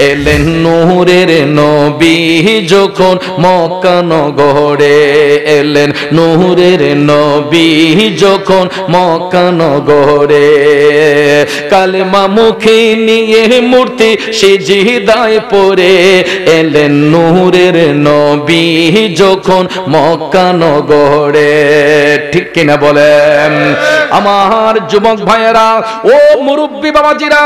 এলেন নূরের নবী যখন মক্কা নগরে, এলেন নূরের নবী যখন মক্কা নগরে, কালেমা মুখে নিয়ে মূর্তি সিজদায় পড়ে, এলেন নূরের নবী যখন মক্কা নগরে। ঠিক কিনা বলেন আমার যুবক ভাইয়েরা, ও মুরব্বী বাবাজিরা,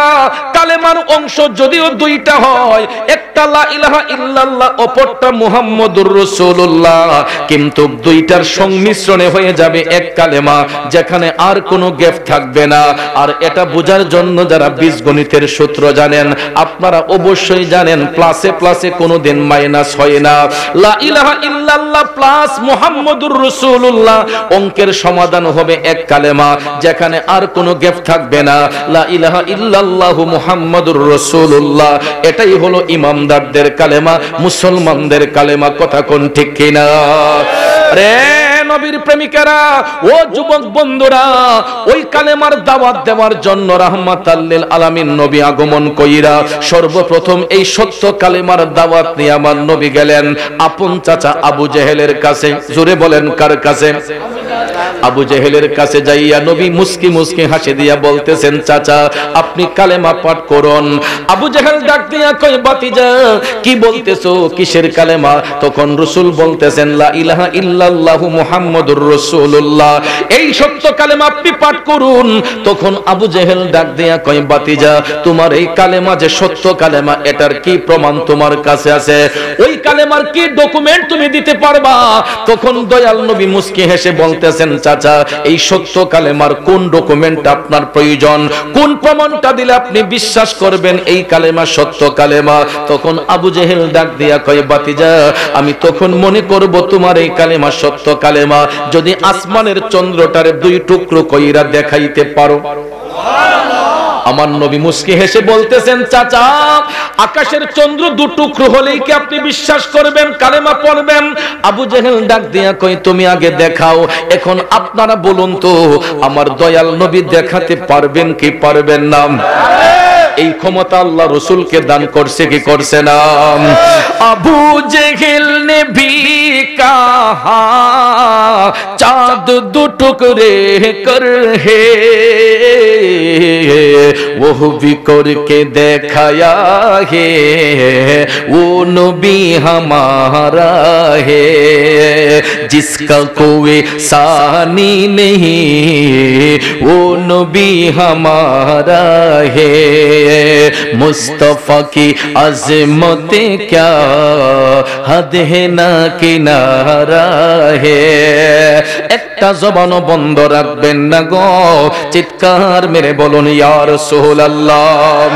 কালেমার অংশ যদিও দুইটা হয়, একটা লা ইলাহা ইল্লাল্লাহ, অপরটা মুহাম্মদুর রাসূলুল্লাহ, কিন্তু দুইটার সংমিশ্রণে হয়ে যাবে এক কালেমা, যেখানে আর কোনো গ্যাপ থাকবে না। আর এটা বোঝার জন্য যারা বীজগণিতের সূত্র জানেন, আপনারা অবশ্যই জানেন প্লাসে প্লাসে কোনোদিন মাইনাস হয় না। লা ইলাহা ইল্লাল্লাহ প্লাস মুহাম্মদুর রাসূলুল্লাহ, অঙ্কের সমাধান হবে এক কালেমা, যেখানে আর কোনো গ্যাপ থাকবে না। লা ইলাহা ইল্লাল্লাহু মুহাম্মাদুর রাসূলুল্লাহ, এটাই হলো ইমামদারদের কালেমা, মুসলমানদের কালেমা। কথা কোন ঠিক কিনা? রে নবীর প্রেমিকেরা, ও যুবক বন্ধুরা, ওই কালেমার দাওয়াত দেওয়ার জন্য রাহমাতাল লিল আলামিন নবী আগমন কইরা সর্বপ্রথম এই সত্য কালেমার দাওয়াত নিয়ে আমার নবী গেলেন আপন চাচা আবু জেহেলের কাছে। জোরে বলেন কার কাছে? আবু জেহেলের কাছে যাইয়া নবী মুস্কি মুস্কি হাসি দিয়া বলতেছেন, চাচা আপনি কালেমা পাঠ করুন। আবু জেহেল ডাক দিয়া কয়, বাতিজা কি বলতেছো, কিসের কালেমা? তখন রাসূল বলতেছেন, লা ইলাহা ইল্লাল্লাহু মুহাম্মাদুর রাসূলুল্লাহ, এই সত্য কালেমা আপনি পাঠ করুন। তখন আবু জেহেল ডাক দিয়া কয়, বাতিজা তোমার এই কালেমা যে সত্য কালেমা, এটার কি প্রমাণ তোমার কাছে আছে? ওই কালেমার কি ডকুমেন্ট তুমি দিতে পারবা? তখন দয়াল নবী মুস্কি হেসে বলতেছেন, চাচা এই সত্য কালেমার কোন ডকুমেন্ট আপনার প্রয়োজন, কোন প্রমাণটা দিলে আপনি বিশ্বাস করবেন এই কালেমা সত্য কালেমা? তখন আবু জেহেল ডাক দিয়া কয়, বাতিজা আমি তখন মনে করব তোমার এই কালেমা সত্য কালেমা যদি আসমানের চন্দ্রটারে দুই টুকরো কইরা দেখাইতে পারো। আমার নবী মুস্কি হেসে বলতেছেন, চাচা আকাশের চন্দ্র দু টুকরো হলেই কি আপনি বিশ্বাস করবেন, কালেমা পড়বেন? আবু জেহেল ডাক দিয়া কই, তুমি আগে দেখাও, এখন আপনারা বলুন তো আমার দয়াল নবী দেখাতে পারবেন কি পারবেন না? এই ক্ষমতা আল্লাহ রাসূলকে দান করছে কি করছে না? আবু জেহেল ने भी कहा चाँद दो टुकड़े कर है, वो भी करके दिखाया है, वो नबी हमारा है, जिसका कोई सानी नहीं, वो नबी हमारा है, मुस्तफा की अज़मत क्या हद है ना किनारा है। একটা জবানও বন্ধ রাখবেন না গো, চিৎকার মেরে বলুন ইয়া রাসূলুল্লাহ।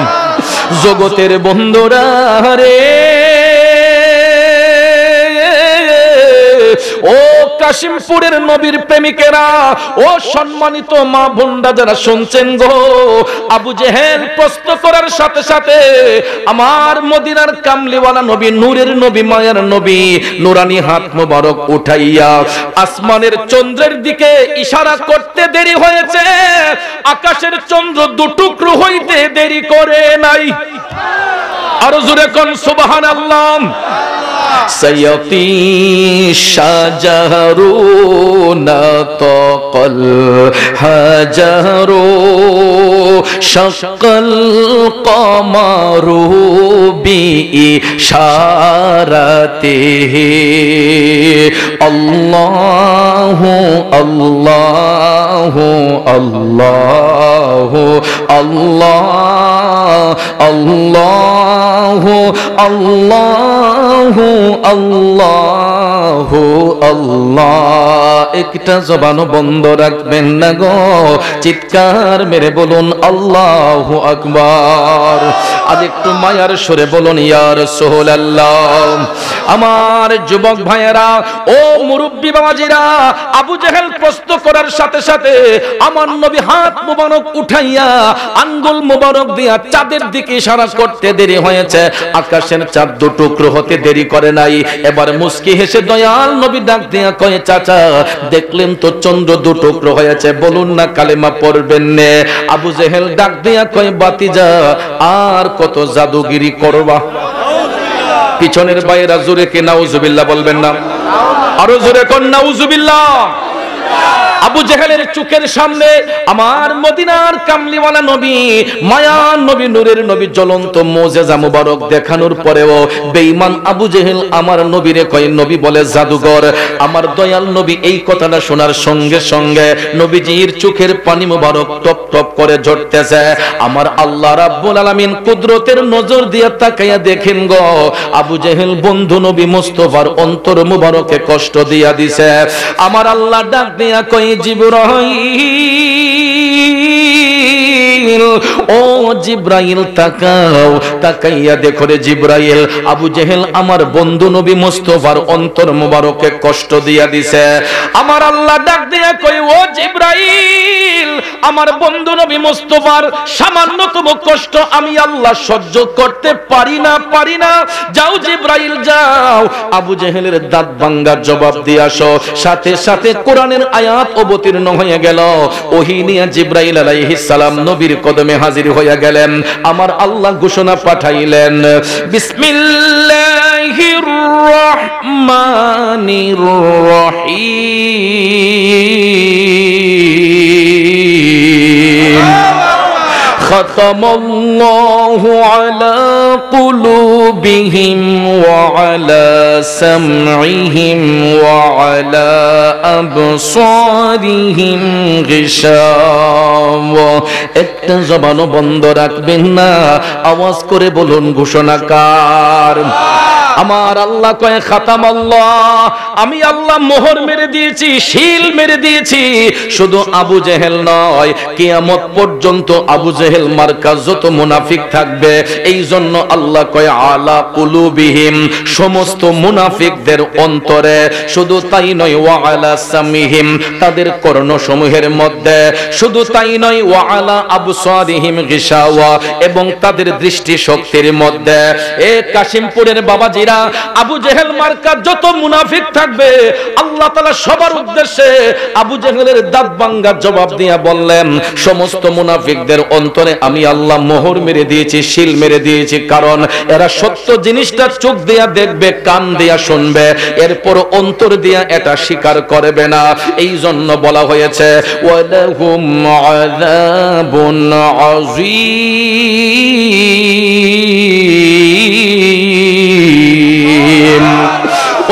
জগতের বন্ধুরা রে, ও কাশিমপুরের নবীর প্রেমিকেরা, ও সম্মানিত মা বোনরা যারা শুনছেন গো, আবু জেহেল প্রশ্ন করার সাথে সাথে আমার মদিনার কামলিওয়ালা নবী, নূরের নবী, মায়ার নবী নুরানি হাত মোবারক উঠাইয়া আসমানের চন্দ্রের দিকে ইশারা করতে দেরি হয়েছে, আকাশের চন্দ্র দুটুকরো হইতে দেরি করে নাই। আর জোরে কোন সুবহানাল্লাহ। সৈয়দি শাহজারু নাতকল হাজারু শাক্কাল কমারু বিইশারাতিহি, আল্লাহু আল্লাহু আল্লাহু আল্লাহ আল্লাহু আল্লাহু আল্লাহু আল্লাহ। একটা জবানও বন্ধ রাখবেন না গো, চিৎকার মেরে বলুন আল্লাহু আকবার। আজ একটু মায়ার সুরে বলুন ইয়া রাসূলুল্লাহ। আমার যুবক ভাইয়েরা, ও মুরব্বী বাবাজিরা, আবু জেহেল প্রশ্ন করার সাথে সাথে আমার নবী হাত মুবারক উঠাইয়া আঙ্গুল মুবারক দিয়া চাঁদের দিকে ইশারা করতে দেরি হয়েছে, আকাশের চাঁদ দু টুকরো হতে দেরি করে নাই। এবার মুস্কি হেসে দয়াল নবী ডাক দিয়া কয়ে, চাচা দেখলেন তো চন্দ্র দু টুকরো হয়েছে, বলুন না কালেমা পড়বেন নে। আবু জেহেল ডাক দিয়া কয়ে, বাতিজা আর কত জাদুগিরি করবা? পিছনের বাইরা জোরে কে নাউজুবিল্লাহ বলবেন না? আরো জোরে কোন নাউজুবিল্লাহ। আবু জেহেলের চোখের সামনে আমার মদিনার কামলিওয়ালা নবী, মায়ার নবী, নূরের নবী, জ্বলন্ত মুজিজা মুবারক দেখানোর পরেও বেঈমান আবু জেহেল আমার নবীরে কয়, নবী বলে জাদুঘর। আমার দয়াল নবী এই কথাটা শোনার সঙ্গে সঙ্গে নবীজির চোখের পানি মুবারক টপ টপ করে ঝরতেছে। আমার আল্লাহ রাব্বুল আলামিন কুদরতের নজর দিয়ে তাকাইয়া দেখেন গো, আবু জেহেল বন্ধু নবী মুস্তাফার অন্তর মুবারকে কষ্ট দিয়া দিছে। আমার আল্লাহ ডাক দিয়া কয়, জিবরাইল, ও জিবরাইল তাকাও, তাকাইয়া দেখো রে জিবরাইল, আবু জেহেল আমার বন্ধু নবী মুস্তাফার অন্তর মুবারকে কষ্ট দিয়া দিছে। আমার আল্লাহ ডাক দিয়া কই, ও জিবরাইল, আমার বন্ধু নবী মুস্তাফার সামান্যতম কষ্ট আমি আল্লাহ সহ্য করতে পারি না, পারি না। যাও জিবরাইল যাও, আবু জেহেলের দাঁত ভাঙ্গার জবাব দিয়ে আসো। সাথে সাথে কোরআনের আয়াত অবতীর্ণ হয়ে গেল। ওহী নিয়ে জিবরাইল আলাইহিস সালাম নবীর কদমে হাজির হয়ে গেলেন। আমার আল্লাহ ঘোষণা পাঠাইলেন, বিসমিল্লাহির রহমানির রহিম, খাতামাল্লাহু আলা কুলুবিহিম ওয়া আলা সামঈহিম ওয়া আলা আবসারিহিম গিশাওয়া। একটা জবানও বন্ধ রাখবেন না, আওয়াজ করে বলুন ঘোষণাকার। আমার আল্লাহ কয়, খাতাম আল্লাহ, আমি আল্লাহ মোহর মেরে দিয়েছি, শিল মেরে দিয়েছি। শুধু আবু জেহেল নয়, কিয়ামত পর্যন্ত আবু জেহেল মার্কা যত মুনাফিক থাকবে, এই জন্য আল্লাহ কয় আলা কুলুবিহিম, সমস্ত মুনাফিকদের অন্তরে। শুধু তাই নয়, ওয়া আলা সামিহিম, তাদের কর্ণসমূহের মধ্যে। শুধু তাই নয়, ওয়া আলা আবসারিহিম গিশাওয়া, এবং তাদের দৃষ্টি শক্তির মধ্যে। এ কাশিমপুরের বাবাজিরা, আবু জেহেল মার্কা যত মুনাফিক থাকবে, আল্লাহ তাআলা সবার উদ্দেশ্যে আবু জেহেলের দাঁত ভাঙ্গার জবাব দিয়া বললেন, সমস্ত মুনাফিকদের অন্তরে আমি আল্লাহ মোহর মেরে দিয়েছি, শিল মেরে দিয়েছি। কারণ এরা সত্য জিনিসটা চোখ দিয়া দেখবে, কান দিয়া শুনবে, এরপর অন্তর দিয়া এটা স্বীকার করবে না। এই জন্য বলা হয়েছে, ওয়ালাহুম আযাবুন আযীম।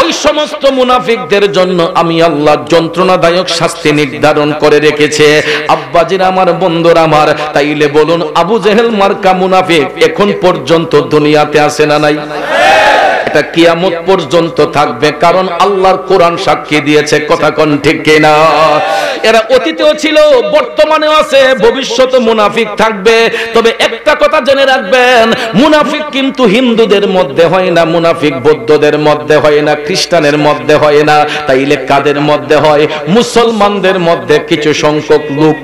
ওই সমস্ত মুনাফিকদের জন্য আমি আল্লাহ যন্ত্রণাদায়ক শাস্তি নির্ধারণ করে রেখেছে। আব্বাজিরা আমার, বন্ধুরা আমার, তাইলে বলুন আবু জেহেল মার্কা মুনাফিক এখন পর্যন্ত দুনিয়াতে আছে না নাই? এটা কিয়ামত পর্যন্ত থাকবে, কারণ আল্লাহর কোরআন সাক্ষী দিয়েছে। কথা কোন ঠিক কিনা? এরা অতীতেও ছিল, বর্তমানেও আছে, ভবিষ্যতে মুনাফিক থাকবে। তবে একটা কথা জেনে রাখবেন, মুনাফিক কিন্তু হিন্দুদের মধ্যে হয় না, মুনাফিক বৌদ্ধদের মধ্যে হয় না, খ্রিস্টানের মধ্যে হয় না। তাইলে কাদের মধ্যে হয়? মুসলমানদের মধ্যে কিছু সংখ্যক লোক।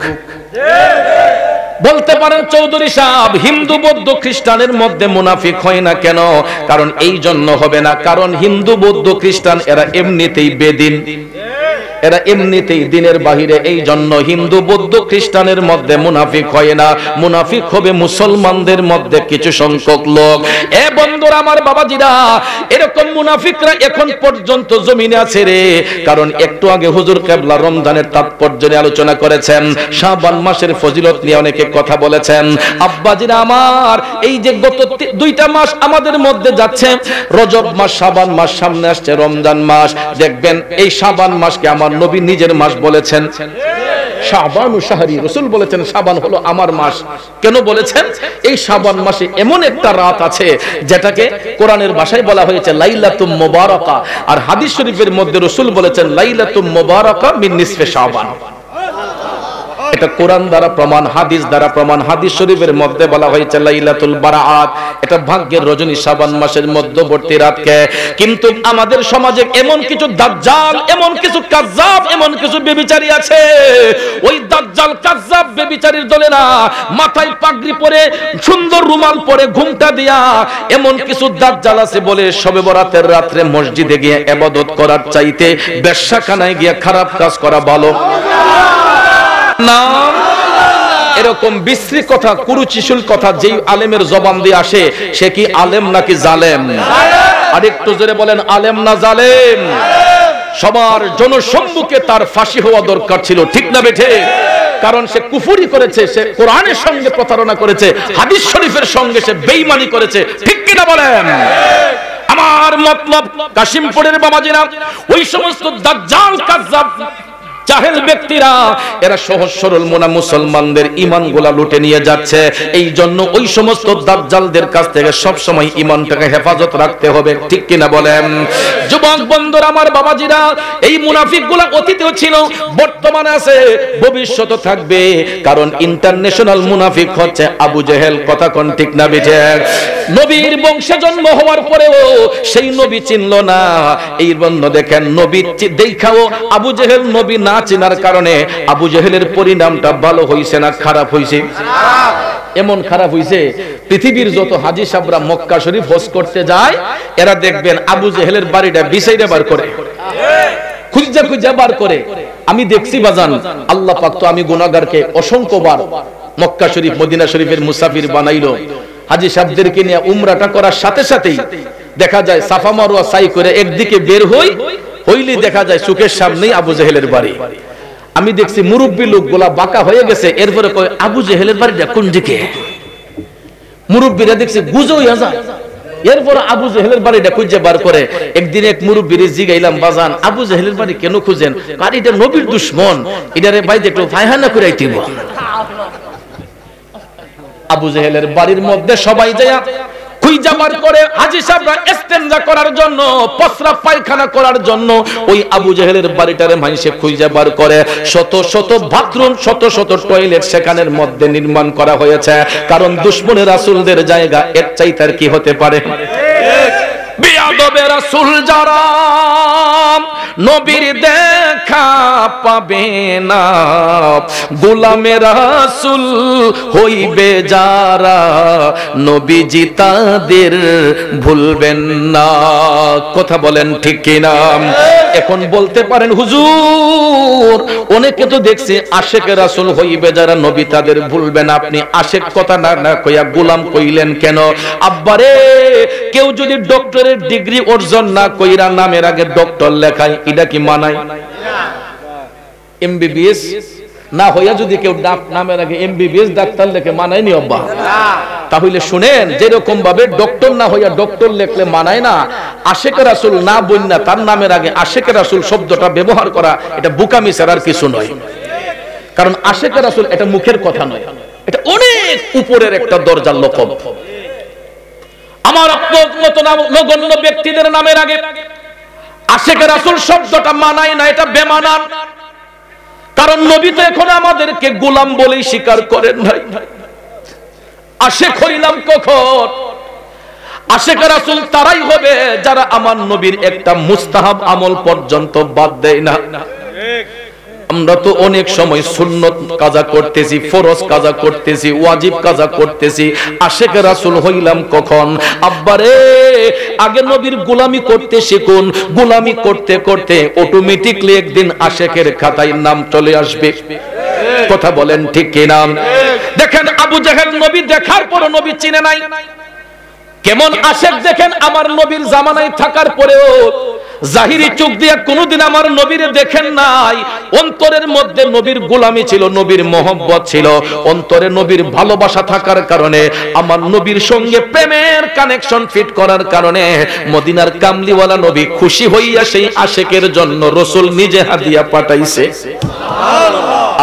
বলতে পারেন চৌধুরী সাহেব, হিন্দু বৌদ্ধ খ্রিস্টানের মধ্যে মুনাফিক হয় না কেন? কারণ এই জন্য হবে না, কারণ হিন্দু বৌদ্ধ খ্রিস্টান এরা এমনিতেই বেদিন, এরা এমনিতেই দিনের বাহিরে। এই জন্য হিন্দু বৌদ্ধ খ্রিস্টানের মধ্যে মুনাফিক হয় না, মুনাফিক হবে মুসলমানদের মধ্যে কিছু সংখ্যক লোক। এ বন্ধুরা আমার, বাবাজিরা, এরকম মুনাফিকরা এখন পর্যন্ত জমিনে আছে রে। কারণ একটু আগে হুজুর কেবলা রমজানের তাৎপর্য নিয়ে আলোচনা করেছেন, শাবান মাসের ফজিলত নিয়ে অনেকে কথা বলেছেন। আব্বাজিরা আমার, এই যে গত দুইটা মাস আমাদের মধ্যে যাচ্ছে, রজব মাস, শাবান মাস, সামনে আসছে রমজান মাস। দেখবেন এই শাবান মাসকে আমার নবী নিজের মাস বলেছেন, শাবানু শাহরি। রাসূল বলেছেন শাবান হলো আমার মাস। কেন বলেছেন? এই শাবান মাসে এমন একটা রাত আছে যেটাকে কোরআনের ভাষায় বলা হয়েছে লাইলাতুম মুবারাকা, আর হাদিস শরীফের মধ্যে রাসূল বলেছেন লাইলাতুম মুবারাকা মিন নিসফে শাবান। এটা কোরআন দ্বারা প্রমাণ, হাদিস দ্বারা প্রমাণ। হাদিস শরীফের মধ্যে বলা হয়েছে লাইলাতুল বারাআত, এটা ভাগ্যের রজনী, শাবান মাসের মধ্যবর্তী রাতকে। কিন্তু আমাদের সমাজে এমন কিছু দাজ্জাল, এমন কিছু কাযযাব, এমন কিছু ব্যভিচারী আছে, ওই দাজ্জাল কাযযাব ব্যভিচারীর দলে না, মাথায় পাগড়ি পরে, সুন্দর রুমাল পরে, ঘুমটা দিয়া, এমন কিছু দাজ্জাল আছে বলে শবে বরাতের রাত্রে মসজিদে গিয়ে ইবাদত করার চাইতে বেশ্যাখানায় গিয়ে খারাপ কাজ করা ভালো না। এরকম বিশ্রী কথা, কুরুচিশুল কথা যেই আলেমের জবান দিয়ে আসে, সে কি আলেম নাকি জালেম? আরেকটু জোরে বলেন, আলেম না জালেম? সবার জনসম্মুখে তার ফাঁসি হওয়া দরকার ছিল, ঠিক না বেঠে? কারণ সে কুফরি করেছে, সে কোরআনের সঙ্গে প্রতারণা করেছে, হাদিস শরীফের সঙ্গে সে বেঈমানি করেছে, ঠিক কিনা বলেন? আমার মতলব কাশিমপুরের বাবাজিরা, ওই সমস্ত দাজ্জাল কাযযাব জাহেল ব্যক্তিরা, এরা সহজ সরল মোনা মুসলমানদের ঈমান গুলা লুটে নিয়ে যাচ্ছে। এই জন্য ওই সমস্ত দাজ্জালদের কাছ থেকে সব সময় ঈমানটাকে হেফাজত রাখতে হবে, ঠিক কিনা বলেন? যুবক বন্ধুরা, আমার বাবাজিরা, এই মুনাফিকগুলা অতীতেও ছিল, বর্তমানে আছে, ভবিষ্যতে থাকবে। কারণ ইন্টারন্যাশনাল মুনাফিক হচ্ছে আবু জেহেল, কথা কোন ঠিক না বেঠে? নবীর বংশে জন্ম হওয়ার পরেও সেই নবী চিনল না। এই বন্ধ দেখেন, নবী দেখাও আবু জেহেল নবী না চিনার কারণে আবু জেহেলের পরিণামটা ভালো হইছে না খারাপ হইছে? এমন খারাপ হইছে, পৃথিবীর যত হাজী সাহেবরা মক্কা শরীফ হজ করতে যায়, এরা দেখবেন আবু জেহেলের বাড়িটা বিছাইতে বার করে, খুঁজা খুঁজা বার করে। আমি দেখছি বাজান, আল্লাহ পাক তো আমি গুনাহগারকে অসংখ্যবার মক্কা শরীফ, মদিনা শরীফের মুসাফির বানাইলো। হাজী সাহেবদেরকে নিয়ে উমরাটা করার সাথে সাথেই দেখা যায় সাফা মারওয়া সাই করে একদিকে বের হইলে দেখা যায় চোখের সামনেই আবু জেহেলের বাড়ি। আমি দেখছি মুরব্বী লোকগুলা বাঁকা হয়ে গেছে, এরপরে কয় আবু জেহেলের বাড়িটা কোন দিকে? মুরব্বীরা দেখছি গুজো হইয়া যায়, এরপর আবু জেহেলের বাড়িটা খুঁজে বার করে। একদিন এক মুরব্বীর জিগাইলাম, বাজান আবু জেহেলের বাড়ি কেন খুঁজেন? আর এটা নবীর দুশমন, এটারে বাইরে একটু ফায়হানা করাই দিব। আবু জেহেলের বাড়ির মধ্যে সবাই যায় খুঁজা বার করে, হাজী সাহেবরা ইস্তেনজা করার জন্য, প্রস্রাব পায়খানা করার জন্য ওই আবু জেহেলের বাড়িটারে মানুষে খুঁজা বার করে। শত শত বাথরুম, শত শত টয়লেট সেখানের মধ্যে নির্মাণ করা হয়েছে। কারণ দুশমনের রাসূলদের জায়গা এর চাইতে আর কি হতে পারে? বিয়াদবে রাসূল যারা নবীর দেখা পাবে না, গোলামে রাসূল হইবে যারা, নবীজি তাদের ভুলবেন না। কথা বলেন ঠিক কিনা? এখন বলতে পারেন হুজুর, অনেকে তো দেখছি আশেকে রাসূল হইবে যারা, নবী তাদের ভুলবেন। আপনি আশেক কথা না কইয়া গোলাম কইলেন কেন? আব্বারে, কেউ যদি ডক্টরের ডিগ্রি অর্জন না কইরা নামের আগে ডক্টর লেখায়, এটা কি মানায়? এমবিবিএস না হইয়া যদি কেউ নামের আগে এমবিবিএস ডাক্তার লেখে, মানায় নি আব্বা? তাহলে শুনেন, যেরকম ভাবে ডক্টর না হইয়া ডক্টর লেখলে মানায় না, আশেকে রাসূল না বইনা তার নামের আগে আশেকে রাসূল শব্দটা ব্যবহার করা, এটা বোকামি ছাড়া আর কিছু নয়। কারণ আশেকে রাসূল এটা মুখের কথা নয়, এটা অনেক উপরের একটা দরজার লকব। আমার মত নগণ্য ব্যক্তিদের নামের আগে আশেকে রাসূল শব্দটা মানায় না, এটা বেমানান। কারণ নবী তো এখন আমাদেরকে গোলাম বলেই স্বীকার করেন ভাই। আশেক হইলাম কখন? আশেকে রাসূল তারাই হবে যারা আমার নবীর একটা মুস্তাহাব আমল পর্যন্ত বাদ দেয় না। আমরা তো অনেক সময় সুন্নত কাজা করতেছি, ফরজ কাজা করতেছি, ওয়াজিব কাজা করতেছি। আশেকে রাসূল হইলাম কখন? আব্বারে, আগে নবীর গোলামি করতে শিখুন। গোলামি করতে করতে অটোমেটিকলি একদিন আশেকের খাতায় নাম চলে আসবে। কথা বলেন ঠিক কিনা? দেখেন আবু জেহেল নবী দেখার পর নবী চিনে নাই। কেমন আশেক দেখেন, আমার নবীর জামানায় থাকার পরেও জাহিরি চোখ দিয়ে কোনদিন আমার নবীরে দেখেন নাই। অন্তরের মধ্যে নবীর গোলামি ছিল, নবীর মহব্বত ছিল, অন্তরে নবীর ভালোবাসা থাকার কারণে, আমার নবীর সঙ্গে প্রেমের কানেকশন ফিট করার কারণে মদিনার কামলিওয়ালা নবী খুশি হইয়া সেই আশেকের জন্য রাসূল নিজে হাদিয়া পাঠাইছে।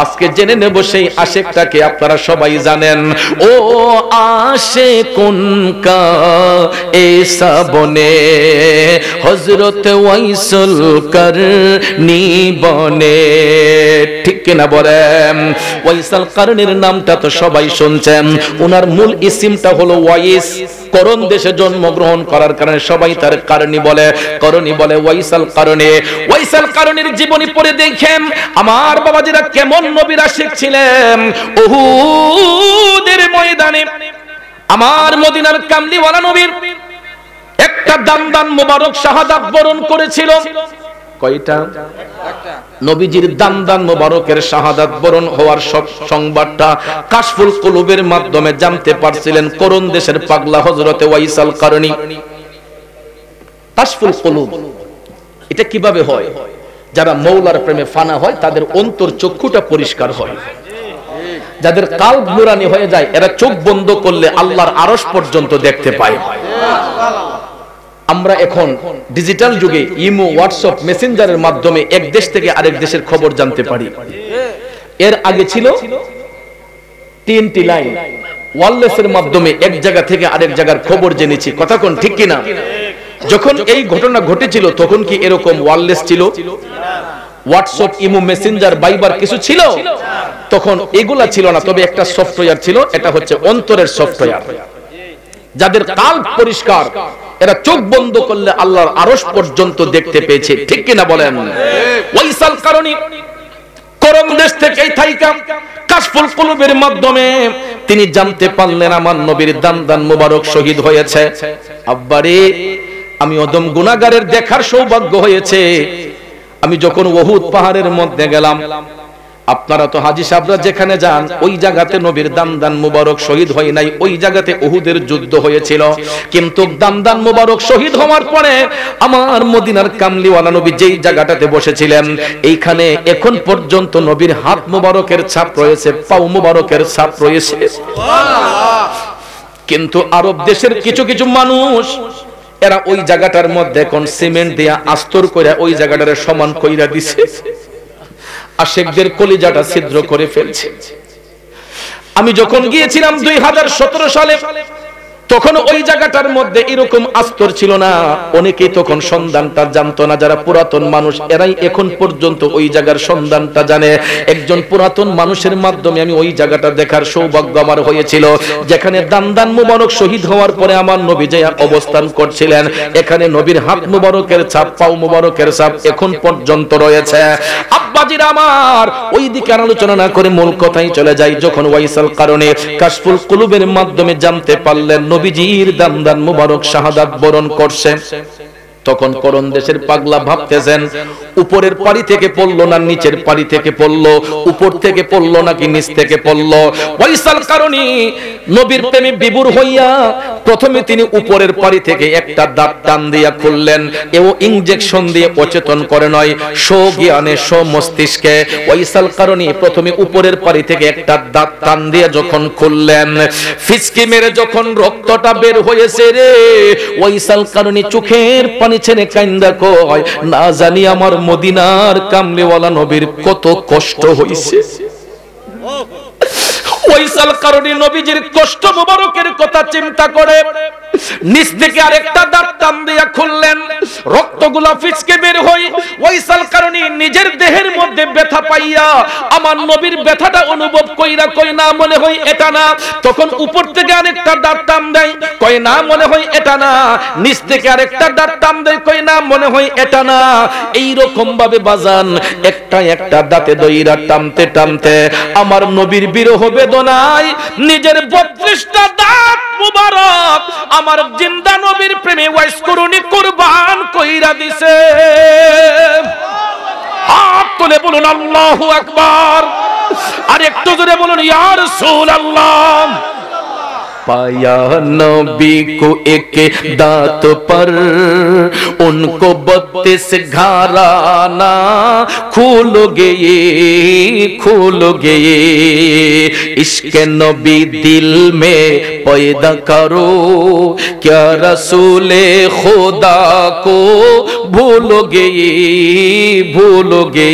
আজকে জেনে নেব সেই আশিকটাকে। আপনারা সবাই জানেন, ও আশিকুন কা এসা বনে হযরত ওয়াইসুল করনি বনে। ঠিক কিনা বলেন? ওয়াইসুল করনির নামটা তো সবাই শুনছেন। ওনার মূল ইসিমটা হলো ওয়াইস। করণ দেশে জন্মগ্রহণ করার কারণে সবাই তার করনি বলে, করনি বলে, ওয়াইসুল করনি। ওয়াইসুল করনির জীবনী পড়ে দেখেন আমার বাবাজিরা কেমন নবীর আশিক ছিলেন। উহুদের ময়দানে আমার মদিনার কামলিওয়ালা নবীর একটা দান মোবারক শাহাদাত বরণ করেছিল। কয়টা? নবীজির দান মোবারকের শাহাদাত বরণ হওয়ার সংবাদটা কাশফুল কুলুবের মাধ্যমে জানতে পারছিলেন করণ দেশের পাগলা হযরতে ওয়াইসুল করনি। কাশফুল কুলুব এটা কিভাবে হয়? যারা মৌলার প্রেমে ফানা হয় তাদের অন্তর চক্ষুটা পরিষ্কার হয়। যাদের কাল্ব নুরানি হয়ে যায় এরা চোখ বন্ধ করলে আল্লাহর আরশ পর্যন্ত দেখতে পায়। আমরা এখন ডিজিটাল যুগে ইমো, হোয়াটসঅ্যাপ, মেসেঞ্জারের মাধ্যমে এক দেশ থেকে আরেক দেশের খবর জানতে পারি। এর আগে ছিল টিএনটি লাইন, ওয়্যারলেসের মাধ্যমে এক জায়গা থেকে আরেক জায়গার খবর জেনেছি। কথা কোন ঠিক কিনা? যখন এই ঘটনা ঘটেছিল তখন কি এরকম ওয়্যারলেস ছিল? হোয়াটসঅ্যাপ, ইমো, মেসেঞ্জার, ভাইবার কিছু ছিল? তখন এগুলা ছিল না। তবে একটা সফটওয়্যার ছিল, এটা হচ্ছে অন্তরের সফটওয়্যার। যাদের কাল্ব পরিষ্কার এরা চোখ বন্ধ করলে আল্লাহর আরশ পর্যন্ত দেখতে পেয়েছে। ঠিক কিনা বলেন? ওয়াইসুল করনি করম দেশ থেকে থাইকা কাশফুল কুলুবের মাধ্যমে তিনি জানতে পারলেন আমার নবীর দান মোবারক শহীদ হয়েছে। আব্বারে, আমি অদম গুনাহগারের দেখার সৌভাগ্য হয়েছে। আমি যখন উহুদ পাহাড়ের মধ্যে গেলাম, আপনারা তো হাজী সাহেবরা যেখানে যান ওই জায়গাতে নবীর দান মুবারক শহীদ হয় নাই, ওই জায়গাতে উহুদের যুদ্ধ হয়েছিল। কিন্তু দান মুবারক শহীদ হওয়ার পরে আমার মদিনার কামলিওয়ালা নবী যেই জায়গাটাতে বসেছিলেন এইখানে এখন পর্যন্ত নবীর হাত মুবারকের ছাপ রয়েছে, পাও মুবারকের ছাপ রয়েছে। কিন্তু আরব দেশের কিছু কিছু মানুষ এরা ওই জায়গাটার মধ্যে এখন সিমেন্ট দিয়া আস্তর করে ওই জায়গাটারে সমান কইরা দিছে, আশিকদের কলিজাটা ছিদ্র করে ফেলছে। আমি যখন গিয়েছিলাম 2017 সালে তখন ওই জায়গাটার মধ্যে এরকম আস্তর ছিল না। অনেকেই তখন সন্ধানটা জানতো না। যারা পুরাতন মানুষ এরাই এখন পর্যন্ত ওই জায়গার সন্ধানটা জানে। একজন পুরাতন মানুষের মাধ্যমে আমি ওই জায়গাটা দেখার সৌভাগ্য আমার হয়েছিল, যেখানে দান মুবারক শহীদ হওয়ার পরে আমার নবী যে অবস্থান করছিলেন এখানে নবীর হাত মুবারকের ছাপ, পাও মুবারকের ছাপ এখন পর্যন্ত রয়েছে। আব্বাজির আমার ওই দিকে আলোচনা না করে মূল কথাই চলে যাই। যখন ওয়াইসুল করনি কাশফুল কুলুবের মাধ্যমে জানতে পারলেন নবীজির দান মুবারক শাহাদাত বরণ করছে, তখন করণ দেশের পাগলা ভাবতেছেন উপরের পাড়ি থেকে পড়লো না নিচের পাড়ি থেকে পড়লো, উপর থেকে পড়লো নাকি নিচ থেকে পড়লো। ওয়াইসুল করনি নবীর প্রেমে বিভোর হইয়া প্রথমে তিনি উপরের পাড়ি থেকে একটা দাঁত টান দিয়া খুললেন। এও ইনজেকশন দিয়ে অচেতন করে নয়, জ্ঞানে মস্তিষ্কে। ওয়াইসুল করনি প্রথমে উপরের পাড়ি থেকে একটা দাঁত টান দিয়ে যখন খুললেন, ফিসকি মেরে যখন রক্তটা বের হয়েছে রে, ওয়াইসুল করনি চোখের পানি ছেড়ে কান্দা কয়, না জানি আমার মদিনার কামলিওয়ালা নবীর কত কষ্ট হইছে। ওয়াইসুল করনি নবীজির কষ্ট মুবারকের কথা চিন্তা করে নিচ থেকে আরেকটা দাঁত টান দিয়া খুললেন, রক্তগুলা ফিচকে বের হই। ওয়াইসুল করনি নিজের দেহের মধ্যে ব্যথা পাইয়া আমার নবীর ব্যথাটা অনুভব কইরা কই না মনে হয় এটা না। তখন উপর থেকে আরেকটা দাঁত টান দেয়, কই না মনে হয় এটা না। নিচ থেকে আরেকটা দাঁত টান দেয়, কই না মনে হয় এটা না। এই রকম ভাবে বাজান একটা একটা দাঁতে দইরা টানতে টানতে আমার নবীর বিরহ বেদনায় নিজের 32টা দাঁত মুবারক আমার জিন্দা নবীর প্রেমে ওয়াইসুল করনি কুরবান কইরা দিছে। হাত তুলে বলুন আল্লাহু আকবার, আর একটু জোরে বলুন ইয়া রাসূলুল্লাহ। पाया नबी को एक दांत पर उनको 32 घराना खुल गए। इश्क नबी दिल में पैदा करो, क्या रसूले खुदा को ভুলোগে ভুলোগে।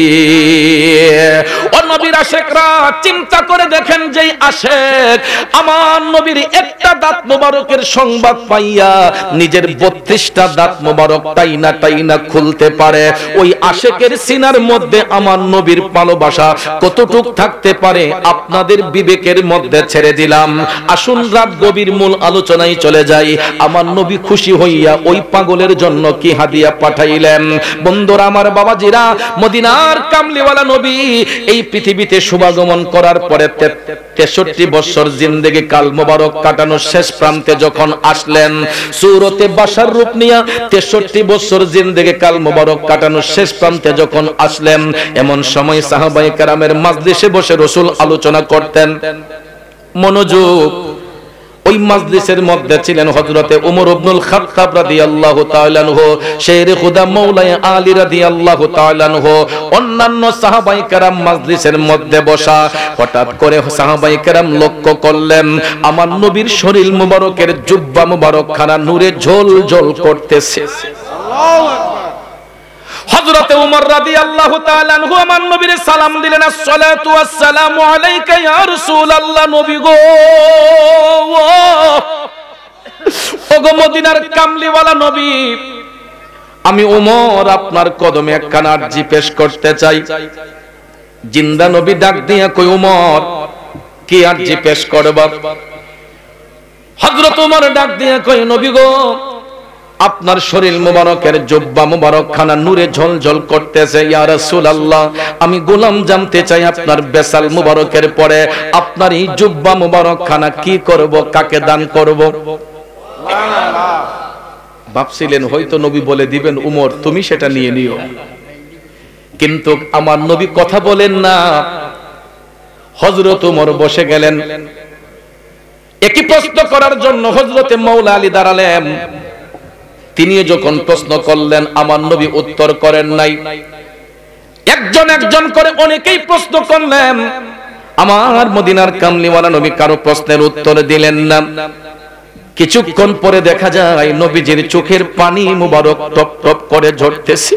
ও নবীর আশিকরা চিন্তা করে দেখেন, যেই আশিক আমার নবীর একটা দাঁত মোবারকের সংবাদ পাইয়া নিজের 32টা দাঁত মোবারক টাইনা টাইনা খুলতে পারে, ওই আশিকের সিনার মধ্যে আমার নবীর ভালোবাসা কতটুক থাকতে পারে আপনাদের বিবেকের মধ্যে ছেড়ে দিলাম। আসুন রাত গভীর মূল আলোচনায় চলে যাই। আমার নবী খুশি হইয়া ওই পাগলের জন্য কি হাদিয়া পাঠাইলেন। বন্ধুরা আমার, বাবাজিরা, মদিনার কামলিওয়ালা নবী এই পৃথিবীতে শুভাগমন করার পরে 63 বছর জিন্দেগি কাল মোবারক কাটানোর শেষ প্রান্তে যখন আসলেন, সূরতে বাশার রূপ নিয়া 63 বছর জিন্দেগি কাল মোবারক কাটানোর শেষ প্রান্তে যখন আসলেন, এমন সময় সাহাবায়ে কেরামের মাজলিসে বসে রাসূল আলোচনা করতেন। মনোযোগ, ওই মাজলিসের মধ্যে ছিলেন হযরতে ওমর ইবনুল খাত্তাব রাদিয়াল্লাহু তাআলা আনহু, শেরে খুদা মাওলায়ে আলী রাদিয়াল্লাহু তাআলা আনহু, অন্যান্য সাহাবায়ে কেরাম মাজলিসের মধ্যে বসা। হঠাৎ করে সাহাবায়ে কেরাম লক্ষ্য করলেন আমার নবীর শরীর মুবারকের জুব্বা মুবারক খানা নূরে ঝলঝল করতেছে। আল্লাহু আকবার। হযরতে ওমর রাদিয়াল্লাহু তাআলা আনহু আমার নবীর সালাম দিলেন, আসসালাতু ওয়াসসালামু আলাইকা ইয়া রাসূলুল্লাহ। নবী গো, ওগো মদিনার কামলিওয়ালা নবী, আমি ওমর আপনার কদমে একখানা আরজি পেশ করতে চাই। জিন্দা নবী ডাক দিয়া কই, ওমর কি আরজি পেশ করবা? হযরত ওমর ডাক দিয়া কই, নবী গো, আপনার শরীর মুবারকের জুব্বা মুবারক খানা নূরে ঝলঝল করতেছে। ইয়া রাসূলুল্লাহ, আমি গোলাম জানতে চাই আপনার বেসাল মুবারকের পরে আপনার এই জুব্বা মুবারক খানা কি করব, কাকে দান করব? ভাবছিলেন হয়তো নবী বলে দিবেন, উমর তুমি সেটা নিয়ে নিও, কিন্তু আমার নবী কথা বলেন না। হযরত ওমর বসে গেলেন। একই প্রশ্ন করার জন্য হযরতে মাওলা আলী দাঁড়ালেন। তিনি যখন প্রশ্ন করলেন, আমার নবী উত্তর করেন নাই। একজন একজন করে অনেকেই প্রশ্ন করলেন, আমার মদিনার কামলিওয়ালা নবী কারো প্রশ্নের উত্তর দিলেন না। কিছুক্ষণ পরে দেখা যায় নবীজির চোখের পানি মুবারক টপ টপ করে ঝরতেছে।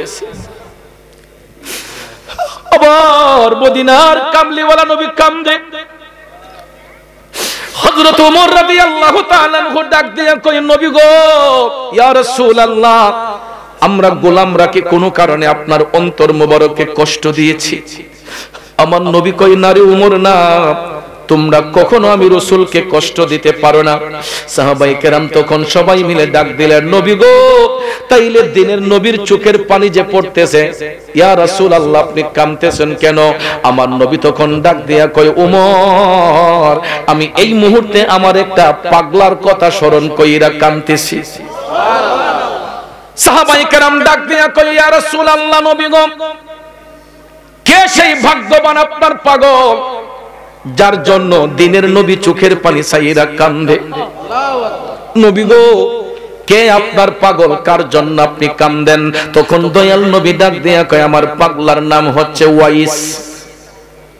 আবার মদিনার কামলিওয়ালা নবী কান্দে। হযরত ওমর রাদিয়াল্লাহু তাআলা আনহু ডাক দিয়া কই, নবী গো, ইয়া রাসূলুল্লাহ, আমরা গোলামরা কি কোনো কারণে আপনার অন্তর মোবারককে কষ্ট দিয়েছি? আমার নবী কই, না রে ওমর, না, তোমরা কখনো আমি রাসূলকে কষ্ট দিতে পারো না। সাহাবায়ে কেরাম তখন সবাই মিলে ডাক দিলেন, নবী গো, তাইলে দিনের নবীর চোখের পানি যে পড়তেছে, ইয়া রাসূলুল্লাহ আপনি কাঁদতেছেন কেন? আমার নবী তখন ডাক দিয়া কয়, ওমর, আমি এই মুহূর্তে আমার একটা পাগলার কথা স্মরণ কইরা কাঁদতেছি। সুবহানাল্লাহ। সাহাবায়ে কেরাম ডাক দিয়া কয়, ইয়া রাসূলুল্লাহ, নবী গো, কে সেই ভাগ্যবান আপনার পাগল যার জন্য দিনের নবী চোখের পানি ছাইরা কান্দে? নবী গো, কে আপনার পাগল, কার জন্য আপনি কান্দেন? তখন দয়াল নবী ডাক দিয়া কয়, আমার পাগলার নাম হচ্ছে ওয়াইস।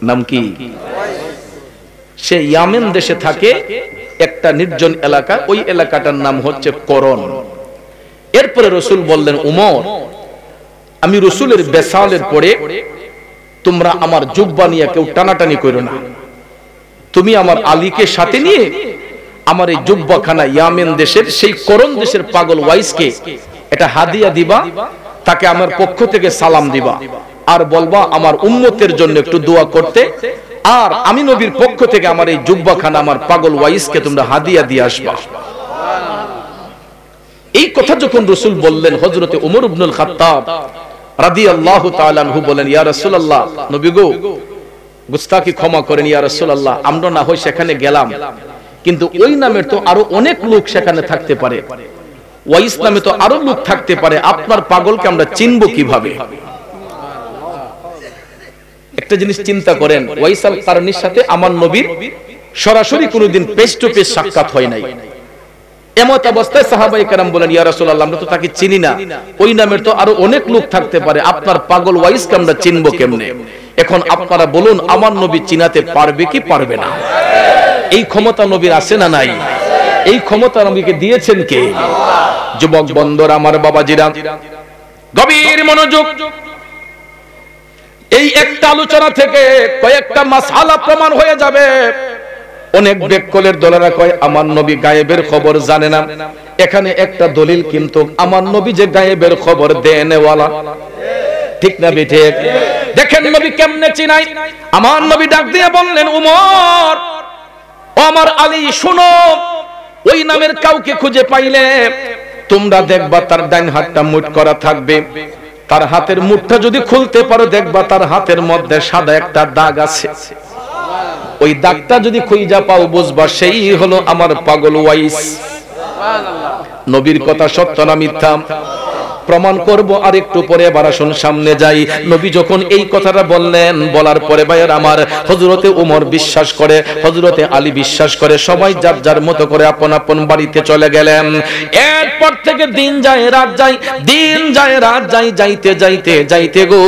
নাম কি? সে ইয়ামেন দেশে থাকে, একটা নির্জন এলাকা, ওই এলাকাটার নাম হচ্ছে করন। এরপরে রাসূল বললেন, উমর, আমি রাসূলের বেসালের পরে তোমরা আমার জুব্বা নিয়ে কেউ টানাটানি করো না। তুমি আমার আলীকে সাথে নিয়ে আমার এই জুব্বাখানা ইয়ামেন দেশের সেই করন দেশের পাগল ওয়াইসকে এটা হাদিয়া দিবা, তাকে আমার পক্ষ থেকে সালাম দিবা, আর বলবা আমার উম্মতের জন্য একটু দোয়া করতে, আর আমি নবীর পক্ষ থেকে আমার এই জুব্বাখানা আমার পাগল ওয়াইসকে তোমরা হাদিয়া দিয়ে আসবা। এই কথা যখন রাসূল বললেন, হযরতে ওমর ইবনুল খাত্তাব রাদিয়াল্লাহু তাআলা আনহু বলেন, ইয়া রাসূলুল্লাহ, নবী গো, গুস্তাখি ক্ষমা করেন ইয়া রাসূলুল্লাহ, আমরা না হয় সেখানে গেলাম, কিন্তু ওই নামের তো আরো অনেক লোক সেখানে থাকতে পারে, ওয়াইস নামে তো আরো লোক থাকতে পারে, আপনার পাগলকে আমরা চিনব কিভাবে? একটা জিনিস চিন্তা করেন, ওয়াইস আল কারনির সাথে আমার নবীর সরাসরি কোনোদিন ফেস টু ফেস সাক্ষাৎ হয় নাই। এমত অবস্থায় সাহাবায়ে কেরাম বলেন, ইয়া রাসূলুল্লাহ, আমরা তো তাকে চিনি না, ওই নামের তো আরো অনেক লোক থাকতে পারে, আপনার পাগল ওয়াইসকে আমরা চিনব কেমনে? এখন আপনারা বলুন, আমার নবী চিনাতে পারবে কি পারবে না? এই ক্ষমতা নবীর আছে না নাই? এই ক্ষমতা নবীকে দিয়েছেন কে? যুবক বন্ধুরা আমার, বাবাজিরা, গভীর মনোযোগ। এই একটা আলোচনা থেকে কয়েকটা মাসআলা প্রমাণ হয়ে যাবে। অনেক বেককলের দলেরা কয় আমার নবী গায়েবের খবর জানে না। এখানে একটা দলিল কিন্তু আমার নবী যে গায়েবের খবর দেনেওয়ালা, ঠিক না বেঠিক? দেখেন নবী কেমনে চিনাই। আমার নবী ডাক দিয়ে বললেন, উমর ও আমার আলী শুনো, ওই নামের কাউকে খুঁজে পাইলে তোমরা দেখবা তার ডান হাতটা মুঠ করা থাকবে, তার হাতের মুঠটা যদি খুলতে পারো দেখবা তার হাতের মধ্যে সাদা একটা দাগ আছে। ওই দাগটা যদি খুঁজা পাও বুঝবা সেই হলো আমার পাগল ওয়াইস। নবীর কথা সত্য না মিথ্যা প্রমাণ করব আর একটু পরে। এবার আসুন সামনে যাই। নবী যখন এই কথাটা বললেন, বলার পরে ভাইয়ের আমার হযরতে ওমর বিশ্বাস করে, হযরতে আলী বিশ্বাস করে, সবাই যার যার মতো করে আপন আপন বাড়িতে চলে গেলেন। এরপর থেকে দিন যায় রাত যায়, দিন যায় রাত যায়, যাইতে যাইতে যাইতে গো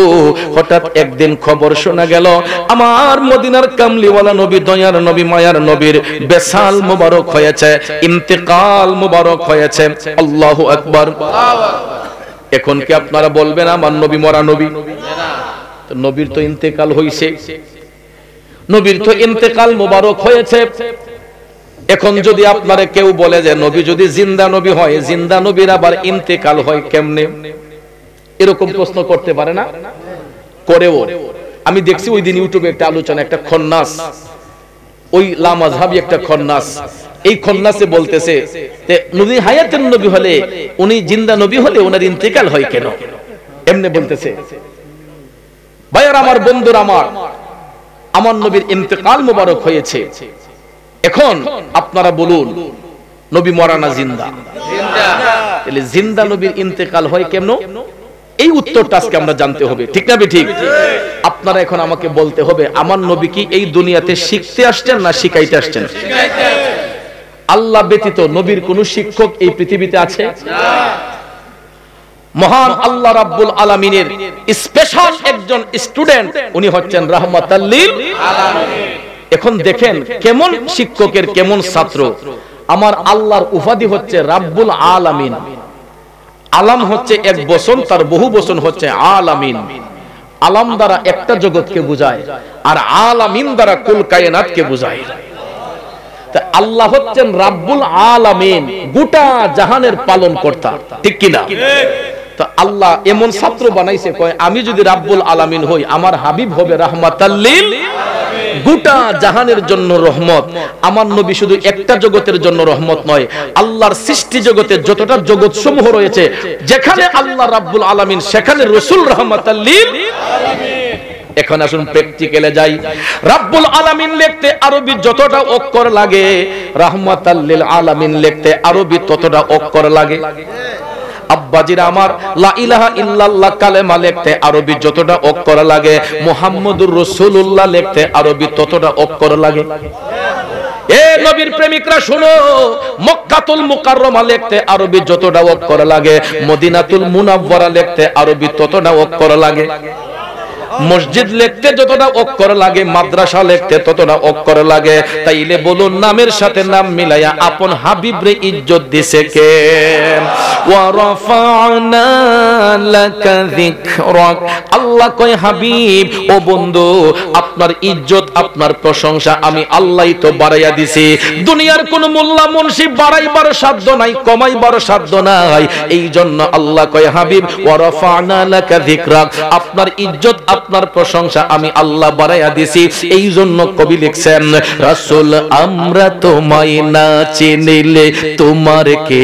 হঠাৎ একদিন খবর শোনা গেল আমার মদিনার কামলিওয়ালা নবী, দয়ার নবী, মায়ার নবীর বেসাল মুবারক হয়েছে, ইন্তেকাল মুবারক হয়েছে। আল্লাহু আকবার। এখন কি আপনারা বলবেন আমার নবী মরা নবী? নবীর তো ইন্তেকাল হইছে, নবীর তো ইন্তেকাল মুবারক হয়েছে। এখন যদি আপনারা কেউ বলে যে নবী যদি জিন্দা নবী হয়, জিন্দা নবীর আবার ইন্তেকাল হয় কেমনে, এরকম প্রশ্ন করতে পারে না? করেও। আমি দেখছি ওই দিন ইউটিউবে একটা আলোচনা, একটা খন্নাস, ওই লামাযহাবী একটা খন্নাস, এই খন্নাসে বলতেছে যে নবী হায়াতের নবী হলে, উনি জিন্দা নবী হলে ওনার ইন্তেকাল হয় কেন, এমনি বলতেছে। ভাইয়ার আমার, বন্ধুরা আমার, আমার নবীর ইন্তেকাল মুবারক হয়েছে। এখন আপনারা বলুন নবী মরা না জিন্দা? তাহলে জিন্দা নবীর ইন্তেকাল হয় কেমন, এই উত্তরটা আজকে আমরা জানতে হবে, ঠিক না ঠিক? আপনারা এখন আমাকে বলতে হবে আমার নবী কি এই দুনিয়াতে শিখতে আসছেন না শিখাইতে আসছেন? আল্লাহ ব্যতীত নবীর কোন শিক্ষক এই পৃথিবীতে আছে? মহান আল্লাহ রাব্বুল আলামিনের স্পেশাল একজন স্টুডেন্ট, উনি হচ্ছেন রাহমাতাল লিল আলামিন। এখন দেখেন কেমন শিক্ষকের কেমন ছাত্র। আমার আল্লাহর উপাধি হচ্ছে রাব্বুল আলামিন। আলাম হচ্ছে এক বচন, তার বহু বচন হচ্ছে আলামিন। আলাম দ্বারা একটা জগৎকে বোঝায়, আর আলামিন দ্বারা কুল কায়নাতকে বোঝায়। আল্লাহ হচ্ছেন রাব্বুল আলামিন, গোটা জাহানের পালন কর্তা, ঠিক কিনা? তো আল্লাহ এমন ছাত্র বানাইছে, কয় আমি যদি রাব্বুল আলামিন হই, আমার হাবিব হবে রাহমাতাল লিল আলামিন, গোটা জাহানের জন্য রহমত। আমার নবী শুধু একটা জগতের জন্য রহমত নয়, আল্লাহর সৃষ্টি জগতে যতটা জগৎ সমূহ রয়েছে, যেখানে আল্লাহ রাব্বুল আলামিন সেখানে রাসূল রাহমাতাল লিল আলামিন। এখন আসুন প্র্যাকটিক্যালে যাই। রাব্বুল আলামিন লিখতে আরবি যতটা অক্ষর লাগে, রাহমাতাল লিল আলামিন লিখতে আরবি ততটা অক্ষর লাগে। আব্বাজিরা আমার, লা ইলাহা ইল্লাল্লাহ কালেমা লিখতে আরবি যতটা অক্ষর লাগে, মুহাম্মদুর রাসূলুল্লাহ লিখতে আরবি ততটা অক্ষর লাগে। এ নবীর প্রেমিকরা শুনো, মক্কাতুল মুকাররমা লিখতে আরবি যতটা অক্ষর লাগে, মদিনাতুল মুনাওয়ারা লিখতে আরবি ততটা অক্ষর লাগে। মসজিদ লিখতে যতটা অক্ষর লাগে, মাদ্রাসা লিখতে ততটা অক্ষর লাগে। তাইলে বলুন নামের সাথে নাম মিলাইয়া আপন হাবিবরে ইজ্জত দিছে কে? ওয়া রাফা'না লাকা যিকরাক। আল্লাহ কয় হাবিব, ও বন্ধু, আপনার ইজ্জত, আপনার প্রশংসা আমি আল্লাহই তো বাড়াইয়া দিছি। দুনিয়ার কোন মোল্লা মুন্সি বাড়াইবার সাধ্য নাই, কমাইবার সাধ্য নাই। এই জন্য আল্লাহ কয় হাবিব, ওয়া রাফা'না লাকা যিকরাক, আপনার ইজ্জত, আপনার প্রশংসা আমি আল্লাহ বাড়াইয়া দিছি। এই জন্য কবি লিখছেন, রাসূল আমরা তোমায় না চিনিলে তোমার কে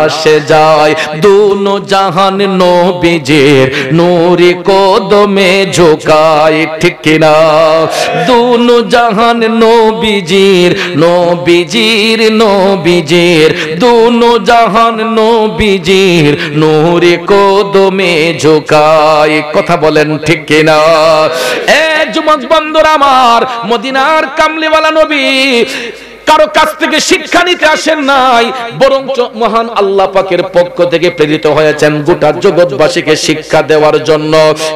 আসে যায়, দোনো জাহান নবীজির নূরে কদমে ঝোকায়, ঠিক কিনা? দোনো জাহান নবীজির নবীজির নবীজির, দোনো জাহান নবীজির নূরে কদমে ঝোকায়। কথা বলেন ঠিক কিনা? এ যুবক বন্ধুরা আমার, মদিনার কামলিওয়ালা নবী কারো কাছ থেকে শিক্ষা নিতে আসেন নাই, বরং মহান আল্লাহ পাকের পক্ষ থেকে প্রেরিত হয়েছেন গোটা জগৎবাসীকে শিক্ষা দেওয়ার জন্য।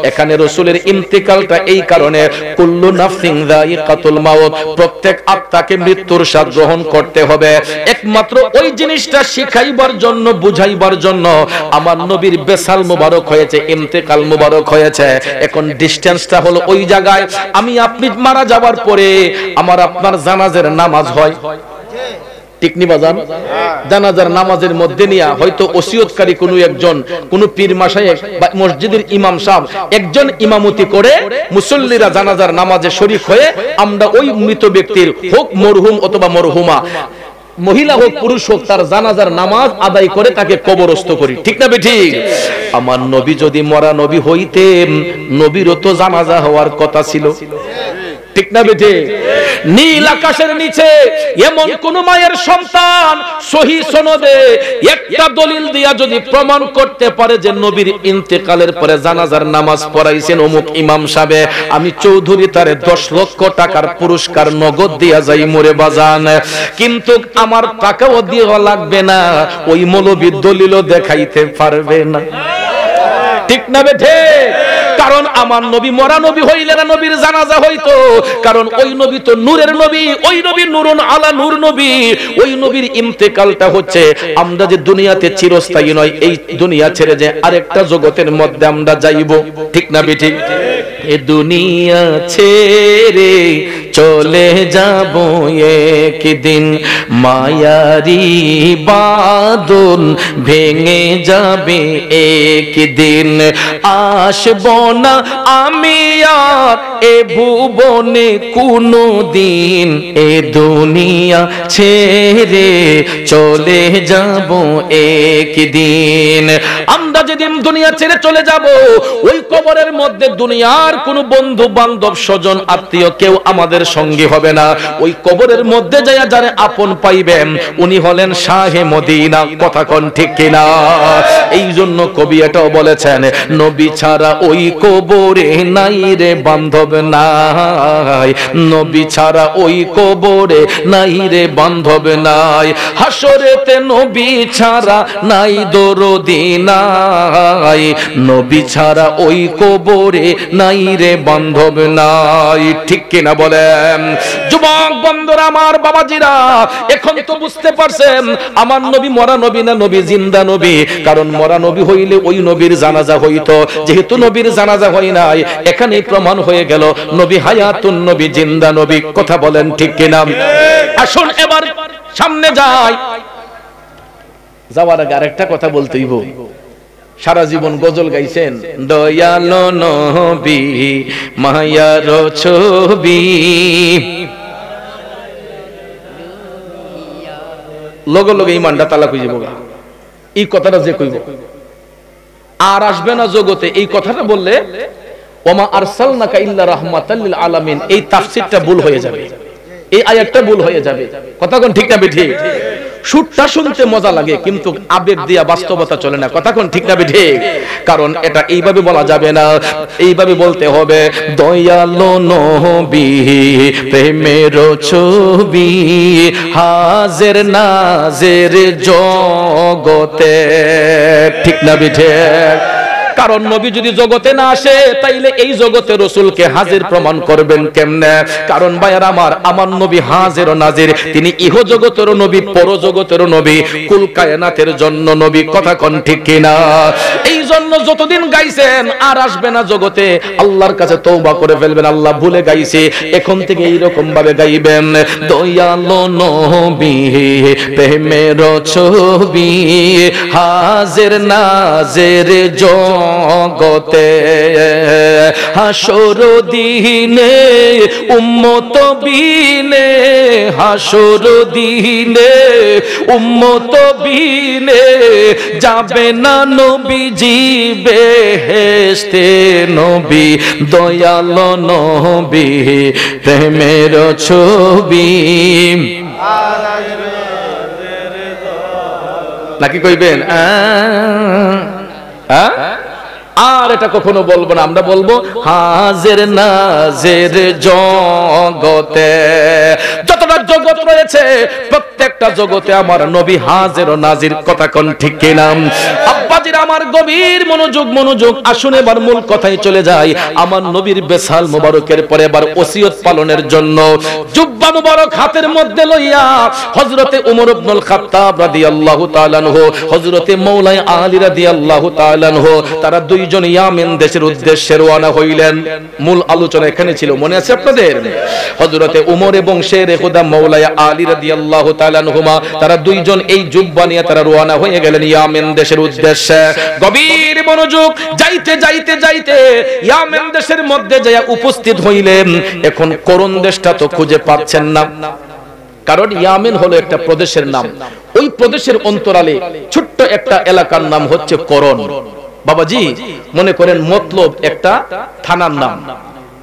এখানে রাসূলের ইন্তেকালটা এই কারণে, কুল্লু নাফসিন যায়িকাতুল মাউত, প্রত্যেক আত্মাকে মৃত্যুর স্বাদ গ্রহণ করতে হবে। একমাত্র ওই জিনিসটা শিখাইবার জন্য, বুঝাইবার জন্য আমার নবীর বেসাল মুবারক হয়েছে, ইন্তেকাল মুবারক হয়েছে। এখন ডিসটেন্সটা হলো ওই জায়গায় আমি আপনি মারা যাওয়ার পরে আমার আপনার জানাজার নামাজ হয়, ঠিক নি বাজান? জানাজার নামাজের মধ্যে নিয়ে হয়তো ওসিয়তকারী কোনো একজন, কোনো পীর মাশায়েখ বা মসজিদের ইমাম সাহেব একজন ইমামতি করে, মুসল্লিরা জানাজার নামাজে শরীক হয়ে আমরা ওই মৃত ব্যক্তির, হোক মরহুম অথবা মরহুমা, মহিলা হোক পুরুষ হোক, তার জানাজার নামাজ আদায় করে তাকে কবরস্থ করি, ঠিক না বেঠিক? আমার নবী যদি মরা নবী হইতেন, নবীরও তো জানাজা হওয়ার কথা ছিল, ঠিক না বেঠে? নীল আকাশের নিচে এমন কোন মায়ের সন্তান সহি সনদে একটা দলিল দিয়া যদি প্রমাণ করতে পারে যে নবীর ইন্তেকালের পরে জানাজার নামাজ পড়াইছেন অমুক ইমাম সাহেব, আমি চৌধুরী তারে 10 লক্ষ টাকার পুরস্কার নগদ দিয়া যাই মরে বাজান। কিন্তু আমার টাকাও দেওয়া লাগবে না, ওই মৌলবীর দলিলও দেখাইতে পারবে না, ঠিক না বেঠে? কারণ আমার নবী মরা নবী হইলে না নবীর জানাজা হইতো, কারণ ওই নবী তো নূরের নবী, ওই নবী নূরুন আলা নূর নবী। ওই নবীর ইন্তেকালটা হচ্ছে আমরা যে দুনিয়াতে চিরস্থায়ী নয়, এই দুনিয়া ছেড়ে যে আরেকটা জগতের মধ্যে আমরা যাইব, ঠিক না বেঠিক? এ দুনিয়া ছেড়ে চলে যাব একদিন, মায়ারি বাঁধন ভেঙে যাবে একদিন, আসব না আমি আর এ ভুবনে কোনো দিন, এ দুনিয়া ছেড়ে চলে যাব একদিন। আমরা যেদিন দুনিয়া ছেড়ে চলে যাব, ওই কবরের মধ্যে দুনিয়ার কোন বন্ধু বান্ধব স্বজন আত্মীয় কেউ আমাদের সঙ্গী হবে না। ওই কবরের মধ্যে যায়া যারে আপন পাইবেন উনি হলেন শাহে মদিনা, কথা কোন ঠিক কিনা? এই জন্য কবি এটাও বলেছেন, নবী ছাড়া ওই কবরে নাই রে বান্ধব নাই, নবী ছাড়া ওই কবরে নাই রে বান্ধব নাই, হাসরেতে নবী ছাড়া নাই দরদি নাই, নবী ছাড়া ওই কবরে নাই রে বান্ধব নাই, ঠিক কিনা বলেন? যুবক বন্ধুরা আমার, বাবাজিরা, এখন তো বুঝতে পারছেন আমার নবী মরা নবী না নবী জিন্দা নবী? কারণ মরা নবী হইলে ওই নবীর জানাজা হইতো, যেহেতু নবীর জানাজা হয় নাই, এখানেই প্রমাণ হয়ে গেল নবী হায়াতুন নবী জিন্দা নবী, কথা বলেন ঠিক কিনা? আসুন এবার সামনে যাই। যাওয়ার আগে আরেকটা কথা বলতেইব, সারা জীবন গজল গাইছেন, দয়ালো নবী মায়ার ছবি, লগে লগে ইমানটা তালা খুঁজে বলা, এই কথাটা যে কইব আর আসবে না জগতে, এই কথাটা বললে ওমা আরসালনাকা ইল্লা রাহমাতাল লিল আলামিন, এই তাফসীরটা ভুল হয়ে যাবে, এই আয়াতটা ভুল হয়ে যাবে, কথা কোন ঠিক না বেঠিক? সুরটা শুনতে মজা লাগে কিন্তু আবেগ দিয়া বাস্তবতা চলে না, কথা কোন ঠিক না বেঠিক? কারণ এটা এইভাবে বলা যাবে না, এইভাবে বলতে হবে, দয়ালো নবী প্রেমের ছবি হাজের নাজের জগতে, ঠিক না বেঠিক? কারণ নবী যদি জগতে না আসে তাইলে এই জগতে রাসূলকে হাজির প্রমাণ করবেন কেমনে? কারণ ভাইয়ার আমার নবী হাজির ও নাজির, তিনি ইহ জগতের নবী, পর জগতের নবী, কুল কায়নাতের জন্য নবী, কথা কোন ঠিক কিনা? এই জন্য যতদিন গাইছেন আর আসবে না জগতে, আল্লাহর কাছে তওবা করে ফেলবেন, আল্লাহ ভুলে গাইছে, এখন থেকে এইরকম ভাবে গাইবেন, দয়ালো নবী প্রেমের ছবি হাজির নাজির জগতে, হাসর দিনে উম্মত বিনে, হাসর দিনে উম্মত বিনে যাবে না নবীজি বেহেশতে, নবী দয়ালো নবী প্রেমের ছবি, নাকি কইবেন? আর এটা কখনো বলবো না, আমরা বলবো হাজির নাজির জগতে। যতটা যতটা জগৎ রয়েছে প্রত্যেকটা জগতে আমার নবী হাজির ও নাজির, কথা কোন ঠিক কিনা? আব্বাজির আমার গভীর মনোযোগ, আসুন এবার মূল কথায় চলে যাই। আমার নবীর বেসাল মুবারকের পরে এবার ওসিয়ত পালনের জন্য জুব্বা মুবারক হাতের মধ্যে লইয়া হযরতে ওমর ইবনুল খাত্তাব রাদিয়াল্লাহু তাআলা আনহু, হযরতে মাওলানা আলী রাদিয়াল্লাহু তাআলা আনহু, তারা দুইজন ইয়ামেন দেশের উদ্দেশ্যে রওনা হইলেন। মূল আলোচনা এখানে ছিল, মনে আছে আপনাদের? হযরতে ওমর এবং শেরে খোদা মাওলানা আলী রাদিয়াল্লাহু তাআলা আনহুমা, তারা দুইজন এই জুব্বা নিয়ে তারা রওনা হয়ে গেলেন ইয়ামেন দেশের উদ্দেশ্যে। গভীর মনোযোগ, যাইতে ইয়ামেন দেশের মধ্যে যায় উপস্থিত হইলেন। এখন করুন দেশটা তো খুঁজে পাচ্ছেন না, কারণ ইয়ামেন হলো একটা প্রদেশের নাম। ওই প্রদেশের অন্তরালে ছোট্ট একটা এলাকার নাম হচ্ছে করন। বাবাজি মনে করেন মতলব একটা থানার নাম,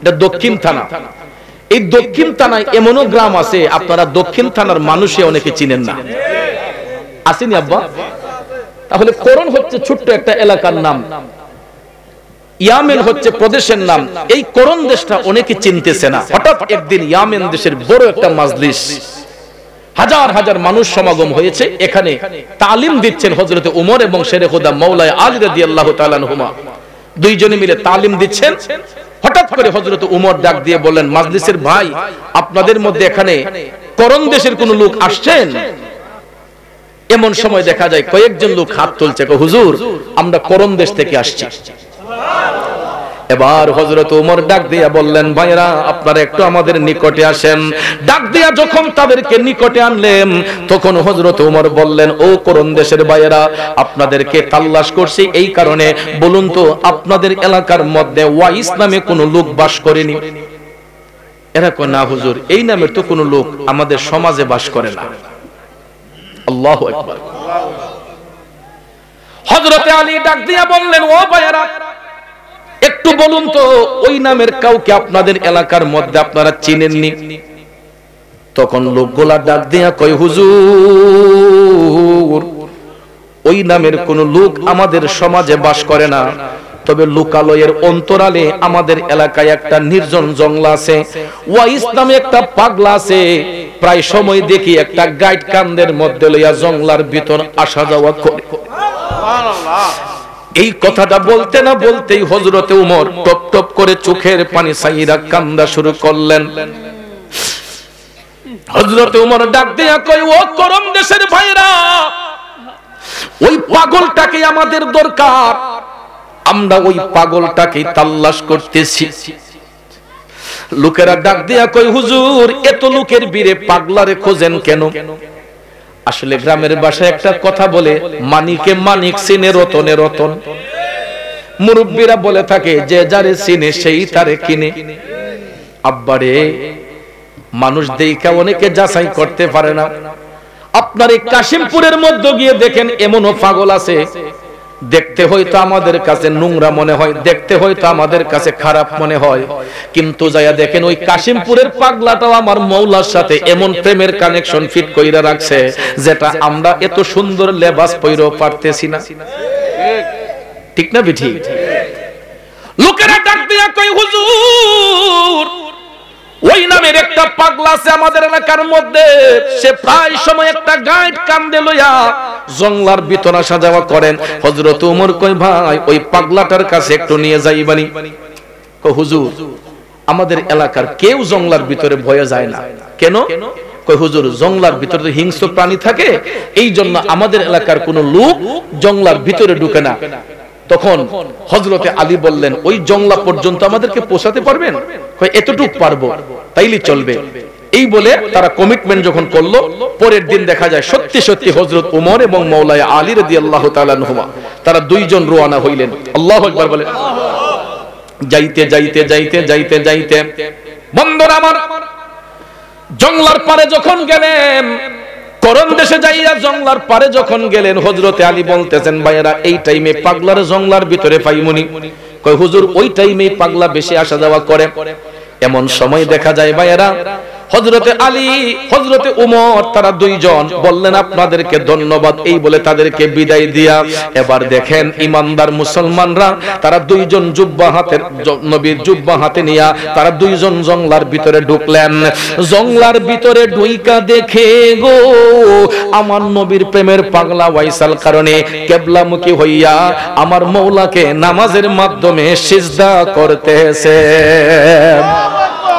এটা দক্ষিণ থানা। এই দক্ষিণ থানায় এমনও গ্রাম আছে আপনারা দক্ষিণ থানার মানুষে অনেকে চিনেন না, আসেনি আব্বা? তাহলে করন হচ্ছে ছোট্ট একটা এলাকার নাম, ইয়ামেন হচ্ছে প্রদেশের নাম। এই করন দেশটা অনেকে চিনতেছে না। হঠাৎ একদিন ইয়ামেন দেশের বড় একটা মাজলিস, হাজার মানুষ সমাগম হয়েছে। এখানে তালিম দিচ্ছেন হযরতে ওমর এবং শেরে খোদা মাওলানা আলী রাদিয়াল্লাহু তাআলা আনহুমা, দুইজনে মিলে তালিম দিচ্ছেন। হঠাৎ করে হযরতে ওমর ডাক দিয়ে বললেন, মাজলিসের ভাই, আপনাদের মধ্যে এখানে করন দেশের কোন লোক আসছেন? এমন সময় দেখা যায় কয়েকজন লোক হাত তুলছে, হুজুর আমরা করন দেশ থেকে আসছি। এবার হযরত ওমর ডাক দিয়া বললেন, ভাইরা আপনারা একটু আমাদের নিকটে আসেন। ডাক দিয়া যখন তাদেরকে নিকটে আনলেন তখন হযরত ওমর বললেন, ও করন দেশের ভাইরা, আপনাদেরকে তালাশ করছি এই কারণে, বলুন তো আপনাদের এলাকার মধ্যে ওয়াইস নামে কোনো লোক বাস করেনি? এরা কয়, না হুজুর, এই নামের তো কোনো লোক আমাদের সমাজে বাস করে না। আল্লাহু আকবার। হযরতে আলী ডাক দিয়া বললেন, ও ভাইরা একটু বলুন তো ওই নামের কাউকে আপনাদের এলাকার মধ্যে আপনারা চিনেননি? তখন লোকগুলা ডাক দিয়া কয়, হুজুর ওই নামের কোন লোক আমাদের সমাজে বাস করে না, তবে লোকালয়ের অন্তরালে আমাদের এলাকায় একটা নির্জন জঙ্গল আছে, ওয়াইস নামে একটা পাগলা আছে, প্রায় সময় দেখি একটা গাইড কান্দের মধ্যে লইয়া জঙ্গলার ভিতর আসা যাওয়া করে। সুবহানাল্লাহ। এই কথাটা বলতে না বলতেই হযরতে ওমর টপ টপ করে চোখের পানি ছাইরা কান্দা শুরু করলেন। হযরতে ওমর ডাক দিয়া কয়, ও করম দেশের ভাইরা, ওই পাগলটাকে আমাদের দরকার, আমরা ওই পাগলটাকে তালাশ করতেছি। লোকেরা ডাক দিয়া কয়, হুজুর এত লোকের ভিড়ে পাগলারে খোঁজেন কেন? আসলে গ্রামের ভাষায় একটা কথা বলে, মানিকে মানিক চিনে রতনে রতন। মুরব্বীরা বলে থাকে, যে যারে চিনে সেই তারে কিনে। আব্বারে মানুষ দেখা অনেকে যাচাই করতে পারে না। আপনার এই কাশিমপুরের মধ্যে গিয়ে দেখেন এমনও পাগল আছে, দেখতে হয়তো আমাদের কাছে নোংরা মনে হয়, দেখতে হয়তো আমাদের কাছে খারাপ মনে হয়, কিন্তু যাইয়া দেখেন ওই কাশিমপুরের পাগলাটাও আমার মৌলার সাথে এমন প্রেমের কানেকশন ফিট কইরা রাখছে, যেটা আমরা এত সুন্দর লেবাস পইরেও পারতেছি না। ঠিক না বিঠি? লোকেরা ডাক দিয়া কই, হুজুর ওই নামের একটা পাগলা আছে আমাদের এলাকার মধ্যে, সে প্রায় সময় একটা গাইড কান্দে লইয়া জঙ্গলার ভিতর আসা যাওয়া করেন। হযরত ওমর কই, ভাই ওই পাগলাটার কাছে একটু নিয়ে যাইবানি? কই, হুজুর আমাদের এলাকার কেউ জঙ্গলার ভিতরে ভয়ে যায় না। কেন? কই, হুজুর জঙ্গলার ভিতরে তো হিংস্র প্রাণী থাকে, এই জন্য আমাদের এলাকার কোনো লোক জঙ্গলার ভিতরে ঢুকে না। তখন হযরতে আলী বললেন, ওই জঙ্গলা পর্যন্ত আমাদেরকে পৌঁছাতে পারবেন? কই, এতটুকু পারবো, তাইলে চলবে। এই বলে তারা কমিটমেন্ট যখন করলো, পরের দিন দেখা যায় সত্যি সত্যি হযরত ওমর এবং মাওলানা আলী রাদিয়াল্লাহু তাআলা আনহুমা তারা দুইজন রওনা হইলেন। আল্লাহু আকবার বলেন। যাইতে যাইতে যাইতে যাইতে যাইতে বন্ধুরা আমার, জঙ্গলার পারে যখন গেলেন, করন দেশে যাইয়া জঙ্গলার পারে যখন গেলেন, হযরতে আলী বলতেছেন, ভাইরা এই টাইমে পাগলার জঙ্গলার ভিতরে পাইমুনি? কই, হুজুর ওই টাইমে পাগলা বেশি আসা যাওয়া করে। এমন সময় দেখা যায় ভাইরা হযরতে আলী, হযরতে উমর, তারা দুইজন বললেন আপনাদেরকে ধন্যবাদ, এই বলে তাদেরকে বিদায় দিয়া এবার দেখেন ইমানদার মুসলমানরা তারা দুইজন জুব্বা হাতের, নবীর জুব্বা হাতে নিয়া তারা দুইজন জংলার ভিতরে ঢুকলেন। জংলার ভিতরে ঢুইকা দেখে গো আমার নবীর প্রেমের পাগলা ওয়াইসাল কারণে কিবলামুখী হইয়া আমার মওলাকে নামাজের মাধ্যমে সিজদা করতেছে।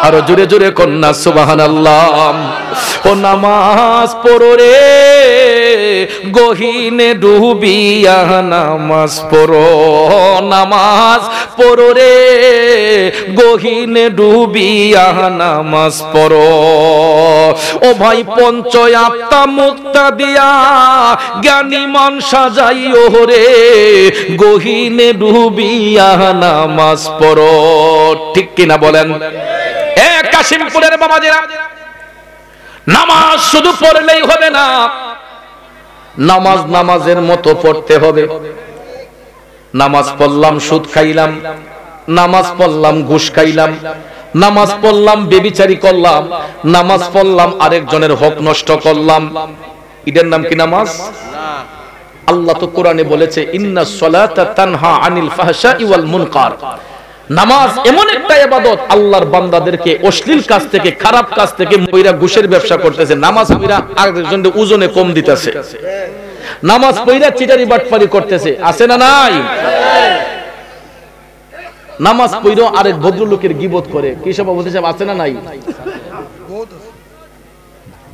আর জোরে জোরে কন্যা সুবহানাল্লাহ। ও নামাজ পড়ো রে গহীনে ডুবিয়া, নামাজ পড়ো, নামাজ পড়ো রে গহীনে ডুবিয়া, নামাজ পড়ো। ও ভাই পঞ্চ আত্মা মুক্তা দিয়া জ্ঞানী মন সাজাইও রে গহীনে ডুবিয়া, নামাজ পড়ো। ঠিক কিনা বলেন? কাশিমপুরের বাবাজিরা, নামাজ শুধু পড়লেই হবে না, নামাজ নামাজের মতো পড়তে হবে। নামাজ পড়লাম সুদ খাইলাম, নামাজ পড়লাম ঘুষ খাইলাম, নামাজ পড়লাম বেবিচারি করলাম, নামাজ পড়লাম আরেকজনের হক নষ্ট করলাম, এটার নাম কি নামাজ? আল্লাহ তো কোরআনে বলেছে ইন্নাস সালাতা তানহা আনিল ফাহশাই ওয়াল মুনকার। নামাজ এমন একটা ইবাদত, আল্লাহর বান্দাদেরকে অশ্লীল কাজ থেকে, খারাপ কাজ থেকে, পয়রা ঘুষের ব্যবসা করতেছে, নামাজ পয়রা আরেকজনের ওজনে কম দিতেছে, নামাজ পয়রা চিটারি বাটপারি করতেছে, আছে না নাই? নামাজ পয়রা আরেক ভদ্রলোকের গীবত করে, কি সব বলতেছে, আছে না নাই?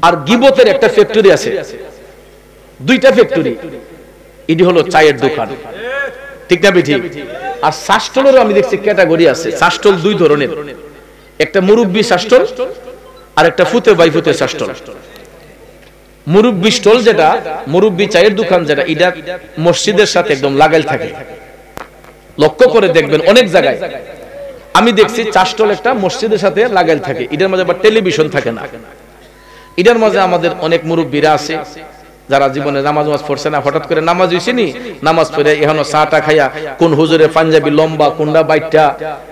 আর গীবতের একটা ফ্যাক্টরি আছে, দুইটা ফ্যাক্টরি, এটি হলো চায়ের দোকান, ঠিক না বেঠিক? আর শাস্টলেরও আমি দেখছি ক্যাটাগরি আছে। শাস্টল দুই ধরনের, একটা মুরব্বি শাস্টল আর একটা ফুতে বাই ফুতে শাস্টল। মুরব্বি স্টল যেটা, মুরব্বি চায়ের দোকান যেটা, এটা মসজিদের সাথে একদম লাগাইল থাকে। লক্ষ্য করে দেখবেন অনেক জায়গায় আমি দেখছি চা স্টল একটা মসজিদের সাথে লাগাইল থাকে, এটার মাঝে আবার টেলিভিশন থাকে না। এটার মাঝে আমাদের অনেক মুরব্বিরা আছে যারা জীবনে নামাজ পড়ছে না, হঠাৎ করে নামাজ হইছেনি, নামাজ পড়ে এখনো চাটা খাইয়া কোন হুজুরের পাঞ্জাবি লম্বা, কোনটা বাইটটা,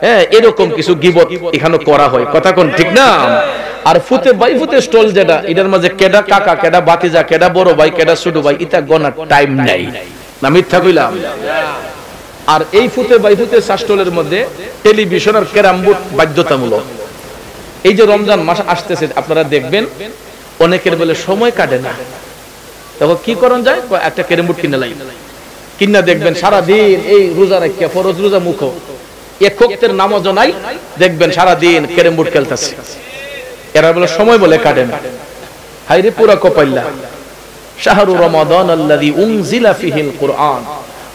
হ্যাঁ এরকম কিছু গিবত এখানে করা হয়, কথা কোন ঠিক না? আর ফুতে বাই ফুতে স্টল যেটা, এটার মাঝে কেডা কাকা, কেডা বাতিজা, কেডা বড় ভাই, কেডা ছোট ভাই, এটা গণার টাইম নাই, না মিথ্যা কইলাম? আর এই ফুতে বাই ফুতে স্টলের মধ্যে টেলিভিশন আর ক্যারাম বোর্ড বাধ্যতামূলক। এই যে রমজান মাস আসতেছে, আপনারা দেখবেন অনেকের বলে সময় কাটে না, তখন কি করণ যায়, একটা ক্যারাম বোর্ড কিনে লাই, কিনা দেখবেন সারাদিন এই রোজা রাখিয়া, ফরজ রোজা মুখ এক ওয়াক্তের নামাজও নাই, দেখবেন সারাদিন ক্যারাম বোর্ড খেলতেছে। এরা বলে সময় বলে কাটে না। হায়রে পুরা কপাইল্লা। শাহরু রমাদান আল্লাযী উনজিলা ফীহিল কুরআন,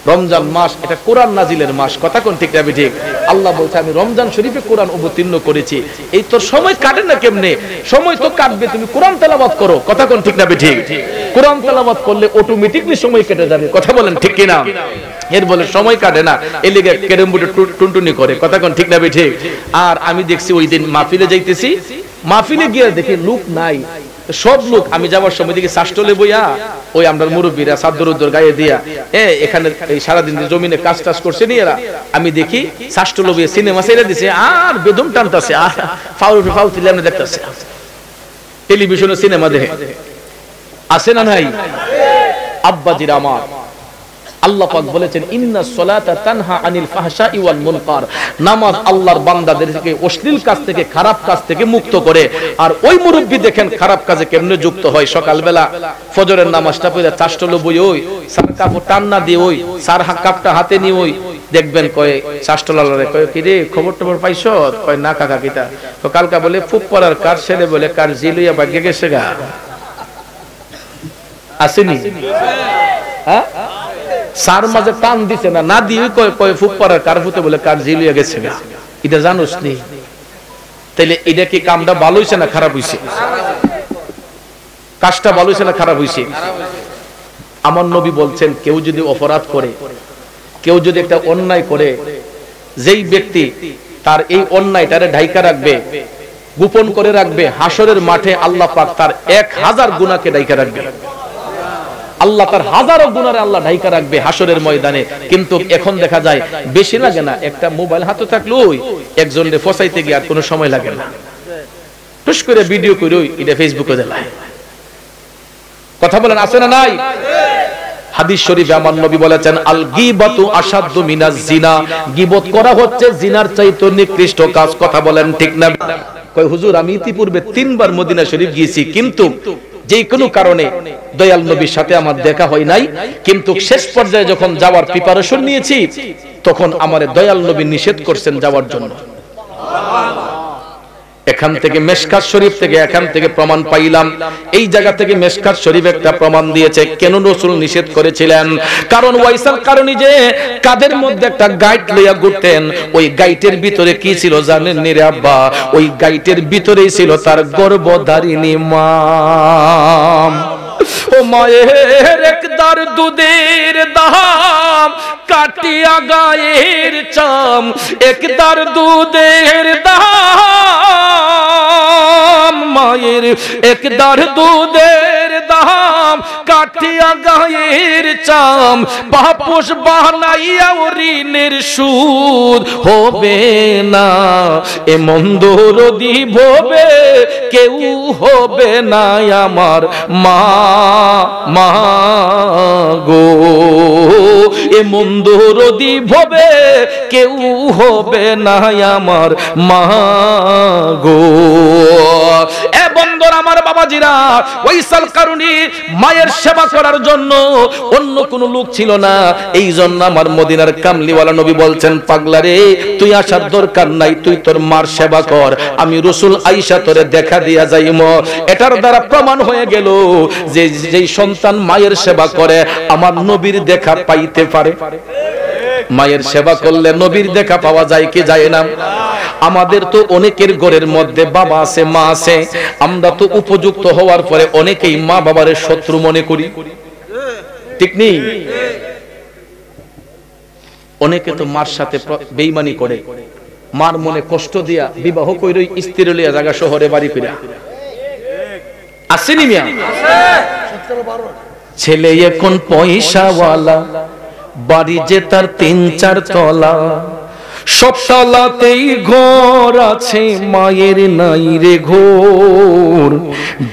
রমজান মাস এটা কোরআন নাজিলের মাস, কথা কোন ঠিক না ঠিক? আল্লাহ বলছে আমি রমজান শরীফে কোরআন অবতীর্ণ করেছি। এই তোর সময় কাটে না কেমনে? সময় তো কাটবে, তুমি কোরআন তেলাওয়াত করো, কথা কোন ঠিক না ঠিক? কোরআন তেলাওয়াত করলে অটোমেটিকলি সময় কেটে যাবে, কথা বলেন ঠিক কিনা? এর বলে সময় কাটে না, এই লিগে ক্যারাম বোর্ডে টুনটুনি করে, কথা কোন ঠিক না ঠিক? আর আমি দেখছি ওই দিন মাহফিলে যাইতেছি, মাহফিলে গিয়ে দেখি লোক নাই, সব লোক, আমি যাওয়ার সময় দেখি শাস্টলে বইয়া ওই আমরা মুরব্বীরা চাদর উদ্দর গায়ে দিয়া এখানে এই সারাদিন জমিনে কাজ টাজ করছে নি এরা, আমি দেখি শাস্টলে বইয়া সিনেমা ছেড়ে দিছে আর বেদম টানতেছে, আর ফাউল ফাউল তিলানে দেখতেছে, টেলিভিশনে সিনেমা দেখে, আছে না নাই? আব্বাজির আমার, আল্লাহ পাক বলেছেন ইন্নাস সালাতা তানহা আনিল ফাহশাই ওয়াল মুনকার, নামাজ আল্লাহর বান্দাদেরকে অশ্লীল কাজ থেকে, খারাপ কাজ থেকে মুক্ত করে। আর ওই মুরব্বি দেখেন খারাপ কাজে কেমনে যুক্ত হয়, সকালবেলা ফজরের নামাজটা পড়ে চাষ্টল বই, ওই সার কাপড় টান না দিয়ে, ওই সার কাপটা হাতে নিয়ে, ওই দেখবেন কয় চাষ্টলারে কয় কি রে খবর টবর পাইছ? কয় না কাকা কিতা? তো কালকা বলে ফুপ পড়ার কার ছেলে বলে কার জিলইয়া ভাগ্যে গেছে গা, আসেনি? হ্যাঁ, সার মাঝে টান দিছে না, না দিয়ে কয় কয় ফুক পাড়ার কার ফুতে বলে কার জিলিয়া গেছে গা, এটা জানোস নি? তাইলে এটা কি কামটা ভালো হইছে না খারাপ হইছে? কাজটা ভালো হইছে না খারাপ হইছে? আমার নবী বলছেন কেউ যদি অপরাধ করে, কেউ যদি একটা অন্যায় করে, যেই ব্যক্তি তার এই অন্যায়টারে ঢাইকা রাখবে, গোপন করে রাখবে, হাসরের মাঠে আল্লাহ পাক তার 1000 গুনাহকে ঢাইকা রাখবে। আল্লাহ তার হাজারো গুনারে আল্লাহ ঢাইকা রাখবে হাসরের ময়দানে। কিন্তু এখন দেখা যায় বেশি লাগে না, একটা মোবাইল হাতে থাকলে ওই একজনকে ফসাইতে গিয়ে আর কোনো সময় লাগে না, ঠুস করে ভিডিও করে এটা ফেসবুকে দেয়। কথা বলেন আছে না নাই? হাদিস শরীফে আমার নবী বলেছেন আল গীবাতু আশাদ্দু মিনাজ জিনা, গীবত করা হচ্ছে জিনার চাইতে নিকৃষ্ট কাজ। কথা বলেন ঠিক না? কই হুজুর আমি ইতিপূর্বে 3 বার মদিনা শরীফ গিয়েছি, কিন্তু যে কোনো কারণে দয়াল নবীর সাথে আমার দেখা হয় নাই, কিন্তু শেষ পর্যায়ে যখন যাওয়ার প্রিপারেশন নিয়েছি তখন আমার দয়াল নবী নিষেধ করছেন যাওয়ার জন্য। এখান থেকে মেশকাত শরীফ থেকে এখান থেকে প্রমাণ পাইলাম, এই জায়গা থেকে মেশকাত শরীফ একটা প্রমাণ দিয়েছে কেন রাসূল নিষেধ করেছিলেন। কারণ ওয়াইসাল কারণী যে কাদের মধ্যে একটা গাইড লইয়া ঘুরতেন, ওই গাইটের ভিতরে কি ছিল জানেন নি রে আব্বা? ওই গাইটের ভিতরেই ছিল তার গর্ভধারিণী মা। ও মায়ের একদার দুধের দাম কাটিয়া গায়ের চাম, একদার দুধের দাম মায়ের একদার দুধের দাম কাটিয়া গায়ের চাম, বাপুস বানাইয়া ঋণের সুদ হবে না, এ মন্দর দিবে কেউ হবে না আমার মা। মা গো এ মন্দর দিবে কেউ হবে না আমার মা গো। এ বন্ধুরা আমার বাবাজিরা, ওয়াইসাল কারণী মায়ের সেবা করার জন্য অন্য কোন লোক ছিল না। এই জন্য আমার মদিনার কামলিওয়ালা নবী বলছেন পাগলা রে তুই আসার দরকার নাই, তুই তোর মার সেবা কর, আমি রাসূল আয়েশা তোরে দেখা দিয়া যাইমু। এটার দ্বারা প্রমাণ হয়ে গেল যে যেই সন্তান মায়ের সেবা করে আমার নবীর দেখা পাইতে পারে। মায়ের সেবা করলে নবীর দেখা পাওয়া যায় কি যায় না? আমাদের তো অনেকের ঘরের মধ্যে বাবা আছে মা আছে, আমরা তো উপযুক্ত হওয়ার পরে অনেকেই মা বাবার শত্রু মনে করি, ঠিক নেই? অনেকে তো মার সাথে বেঈমানি করে, মার মনে কষ্ট দিয়া বিবাহ কইরই স্ত্রী লইয়া জায়গা শহরে বাড়ি ফিরা আসেনি মিয়া? ছেলে এখন পয়সাওয়ালা, বাড়ি যে তার 3-4 তলা, সব তলাতেই ঘর আছে, মায়ের নাই রে ঘর,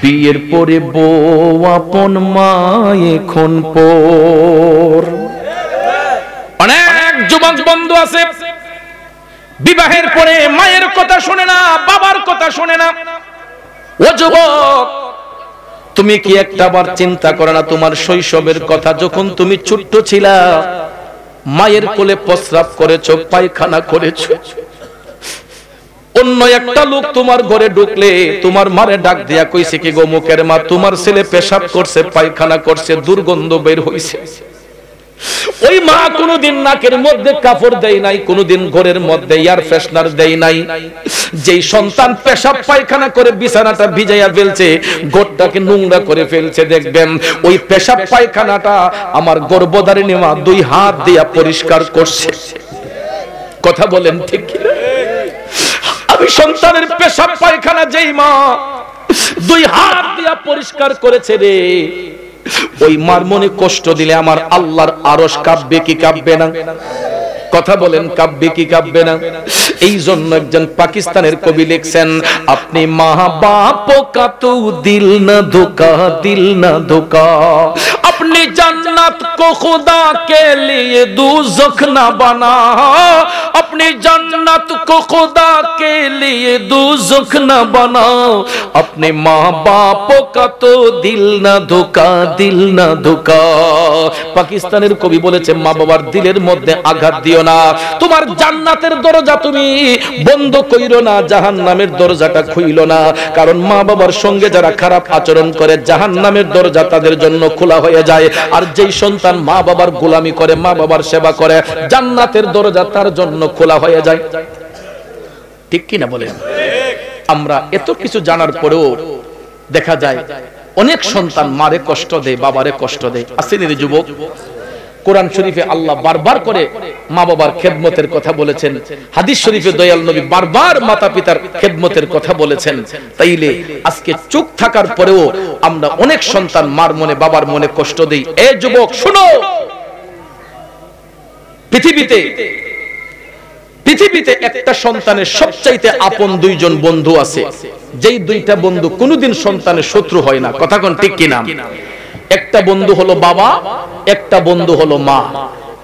বিয়ের পরে বউ আপন মা এখন পর। অনেক যুবক বন্ধু আছে বিবাহের পরে মায়ের কথা শোনে না, বাবার কথা শোনে না। ও যুবক তুমি কি একটাবার চিন্তা করো না তোমার শৈশবের কথা, যখন তুমি ছোট্ট ছিলা মায়ের কোলে প্রস্রাব করেছো, পায়খানা করেছো, অন্য একটা লোক তোমার ঘরে ঢুকলে তোমার মারে ডাক দিয়া কইছে কি গো মুখের মা তোমার ছেলে পেশাব করছে পায়খানা করছে দুর্গন্ধ বের হইছে, ওই মা কোনদিন নাকের মধ্যে কাপড় দেয় নাই, কোনদিন ঘরের মধ্যে এয়ার ফ্রেশনার দেয় নাই। যেই সন্তান পেশাব পায়খানা করে বিছানাটা ভিজাইয়া ফেলছে, ঘরটাকে নোংরা করে ফেলছে, দেখবেন ওই পেশাব পায়খানাটা আমার গর্ভধারিণী মা 2 হাত দিয়া পরিষ্কার করছে। কথা বলেন ঠিক কি? আমি সন্তানের পেশাব পায়খানা যেই মা 2 হাত দিয়া পরিষ্কার করেছে রে, ওই মার মনে কষ্ট দিলে আমার আল্লাহর আরশ কাঁপবে কি কাঁপবে না? কথা বলেন কাঁপবে কি কাঁপবে না? এই জন্য একজন পাকিস্তানের কবি লিখছেন আপনি মা বাপ কা তো দিল না ধোকা, দিল না ধোকা, अपनी जन्नत को खुदा के लिए दोज़ख न बना, अपनी जन्नत को खुदा के लिए दोज़ख न बना, अपने माँ बाप का तो दिल न धोका, दिल न धोका। পাকিস্তানের কবি বলেছে মা বাবার দিলের মধ্যে আঘাত দিও না, তোমার জান্নাতের দরজা তুমি বন্ধ কইরো না, জাহান্নামের দরজাটা খুইলো না, কারণ মা বাবার সঙ্গে যারা খারাপ আচরণ করে জাহান্নামের দরজা তাদের জন্য খোলা হয়ে যায়, আর যেই সন্তান মা বাবার গোলামি করে মা বাবার সেবা করে জান্নাতের দরজা তার জন্য খোলা হয়ে যায়। ঠিক কি না বলেন? আমরা এত কিছু জানার পরেও দেখা যায় অনেক সন্তান মারে কষ্ট দেয়, বাবারে কষ্ট দেয়। আসেনি রে যুবক? কোরআন শরীফে আল্লাহ বারবার করে মা বাবার খেদমতের কথা বলেছেন, হাদিস শরীফে দয়াল নবী বারবার মাতা পিতার খেদমতের কথা বলেছেন। তাইলে আজকে চুপ থাকার পরেও আমরা অনেক সন্তান মার মনে বাবার মনে কষ্ট দেই। এ যুবক শুনো, পৃথিবীতে পৃথিবীতে একটা সন্তানের সবচাইতে আপন দুইজন বন্ধু আছে, যেই দুইটা বন্ধু কোনোদিন সন্তানের শত্রু হয় না। কথা কোন ঠিক কিনা? একটা বন্ধু হলো বাবা, একটা বন্ধু হলো মা।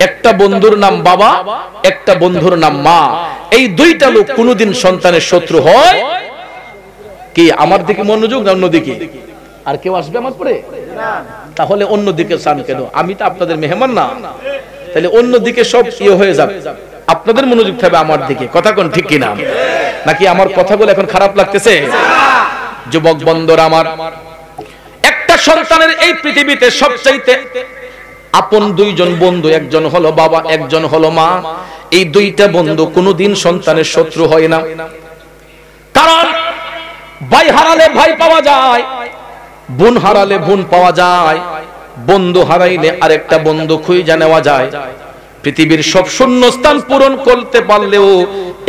একটা বন্ধুর নাম বাবা, একটা বন্ধুর নাম মা। এই দুইটা লোক কোনোদিন সন্তানের শত্রু হয় কি? আমার দিকে মনোযোগ না অন্যদিকে? আর কেউ আসবে আমার পরে? তাহলে অন্যদিকে চান কেন? আমি তো আপনাদের মেহমান না, তাহলে অন্যদিকে সব ইয়ে হয়ে যাবে। আপনাদের মনোযোগ থাকবে আমার দিকে। কথা কোন ঠিক কিনা? নাকি আমার কথাগুলো এখন খারাপ লাগতেছে? যুবক বন্ধুরা আমার, একটা সন্তানের এই পৃথিবীতে সবচাইতে আপন দুইজন বন্ধু, একজন হলো বাবা, একজন হলো মা। এই দুইটা বন্ধু কোনোদিন সন্তানের শত্রু হয় না। কারণ ভাই হারালে ভাই পাওয়া যায়, বোন হারালে বোন পাওয়া যায়, বন্ধু হারাইলে আরেকটা বন্ধু খুঁজে নেওয়া যায়। পৃথিবীর সব শূন্যস্থান পূরণ করতে পারলেও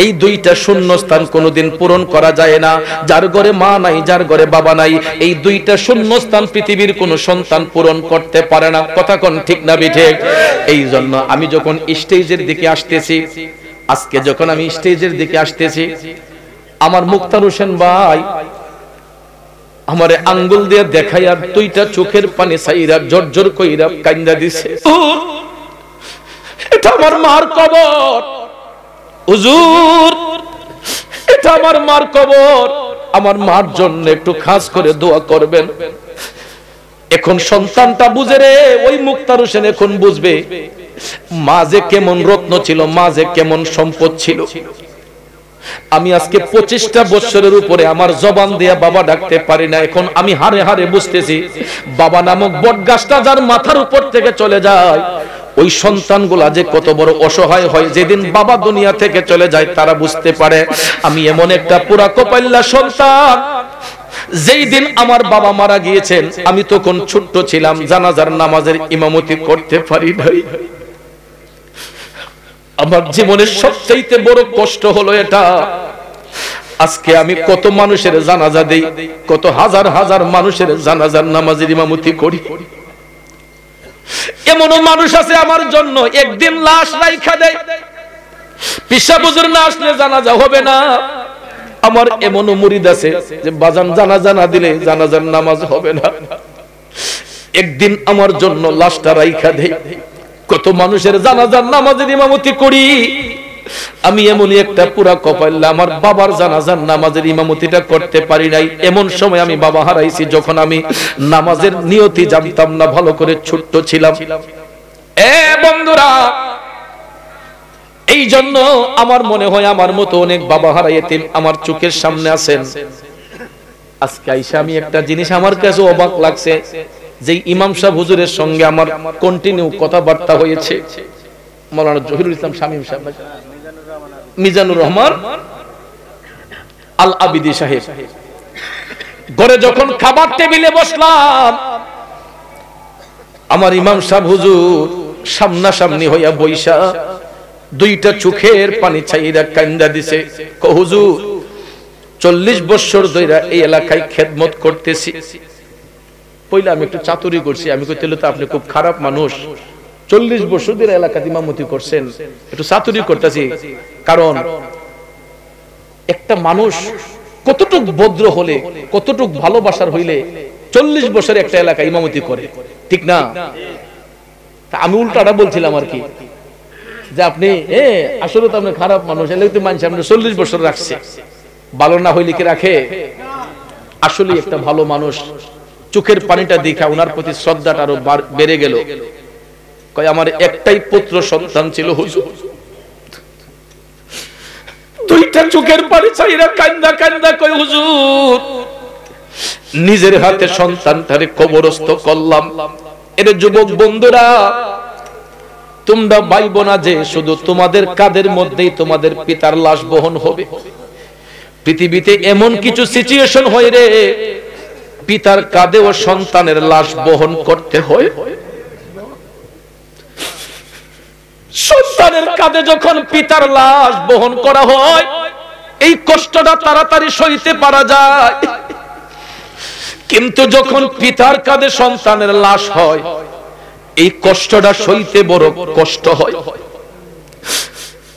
এই দুইটা শূন্যস্থান কোনোদিন পূরণ করা যায় না। যার ঘরে মা নাই, যার ঘরে বাবা নাই, এই দুইটা শূন্যস্থান পৃথিবীর কোনো সন্তান পূরণ করতে পারে না। কথা কোন ঠিক না বিঠিক? এই জন্য আমি যখন স্টেজের দিকে আসতেছি, আজকে যখন আমি স্টেজের দিকে আসতেছি, আমার মুক্তার হোসেন ভাই আমারে আঙ্গুল দিয়ে দেখাইয়া দুইটা চোখের পানি ছাইরা জর্জর কইরা কান্দা দিছে। এটা আমার মার কবর হুজুর, এটা আমার মার কবর, আমার মার জন্য একটু খাস করে দোয়া করবেন। এখন সন্তানটা বুঝে রে, ওই মুক্তার হোসেন এখন বুঝবে মা যে কেমন রত্ন ছিল, মা যে কেমন সম্পদ ছিল। আমি আজকে 25টা বছরের উপরে আমার জবান দিয়ে বাবা ডাকতে পারি না। এখন আমি হারে হারে বুঝতেছি বাবা নামক বটগাছটা যার মাথার উপর থেকে চলে যায়, ওই সন্তানগুলা যে কত বড় অসহায় হয়। যেদিন বাবা দুনিয়া থেকে চলে যায় তারা বুঝতে পারে আমি এমন একটা পুরা কপাল্লা সন্তান। যেই দিন আমার বাবা মারা গিয়েছেন আমি তখন ছোট্ট ছিলাম, জানাজার নামাজের ইমামতি করতে পারি নাই। আমার জীবনের সবচেয়ে বড় কষ্ট হলো এটা। আজকে আমি কত মানুষের জানাজা দেই, কত হাজার হাজার মানুষের জানাজার নামাজের ইমামতি করি। এমনও মানুষ আছে আমার জন্য একদিন লাশ রাইখা দেয়, পিসা হুজুর না আসলে জানাজা হবে না। আমার এমনও মুরিদ আছে যে বাজান জানাজা না দিলে জানাজার নামাজ হবে না। একদিন আমার জন্য লাশটা রাইখা দেয়। কত মানুষের জানাজার নামাজের ইমামতি করি। আমি এমনই একটা পুরা কপাল্লা, আমার বাবার জানাজার নামাজের ইমামতিটা করতে পারি নাই। এমন সময় আমি বাবা হারাইছি যখন আমি নামাজের নিয়তি জানতাম না, ভালো করে ছোট্ট ছিলাম। বন্ধুরা, এই জন্য আমার মনে হয় আমার মতো অনেক বাবা হারা এতিম আমার চোখের সামনে আছেন। আজকে আইসা আমি একটা জিনিস আমার কাছে অবাক লাগছে, যে ইমাম সাহেব হুজুরের সঙ্গে আমার কন্টিনিউ কথাবার্তা হয়েছে। মাওলানা জহিরুল ইসলাম শামীম সাহেব, মিজানুর রহমান আল আবিদি সাহেব, ঘরে যখন খাবার টেবিলে বসলাম, আমার ইমাম সাহেব হুজুর সামনাসামনি হইয়া বইসা দুইটা চোখের পানি ছাইরা কান্দা দিছে। হুজুর 40 বছর ধরে এই এলাকায় খেদমত করতেছি। পয়লা আমি একটু চাতুরি করছি, আমি কইতেলে তো আপনি খুব খারাপ মানুষ, 40 বছর ধরে এলাকাতে ইমামতি করছেন, একটু চাতুরি করতেছি। কারণ একটা মানুষ কতটুক ভদ্র হলে, কতটুক ভালোবাসার হইলে 40 বছর একটা এলাকা ইমামতি করে, ঠিক না? আমি উল্টাটা বলছিলাম আর কি, যে আপনি আসলে তো আপনি খারাপ মানুষ, এলাকাতে মানুষ আপনি 40 বছর রাখছে, ভালো না হইলে কি রাখে? আসলে একটা ভালো মানুষ। চোখের পানিটা দেখা ওনার প্রতি শ্রদ্ধাটা আরো বেড়ে গেল। কয় আমার একটাই পুত্র সন্তান ছিল হুজুর, দুইটা চোখের পানি ছাইরা কান্দা কান্দা কয় হুজুর নিজের হাতে সন্তানটারে কবরস্থ করলাম। এর যুবক বন্ধুরা, তোমরা ভাইবো না যে শুধু তোমাদের কাঁধের মধ্যেই তোমাদের পিতার লাশ বহন হবে। পৃথিবীতে এমন কিছু সিচুয়েশন হয় রে, পিতার কাঁধেও সন্তানের লাশ বহন করতে হয়। সন্তানের কাঁধে যখন পিতার লাশ বহন করা হয়, এই কষ্টটা তাড়াতাড়ি সইতে পারা যায়। কিন্তু যখন পিতার কাঁধে সন্তানের লাশ হয়, এই কষ্টটা সইতে বড় কষ্ট হয়।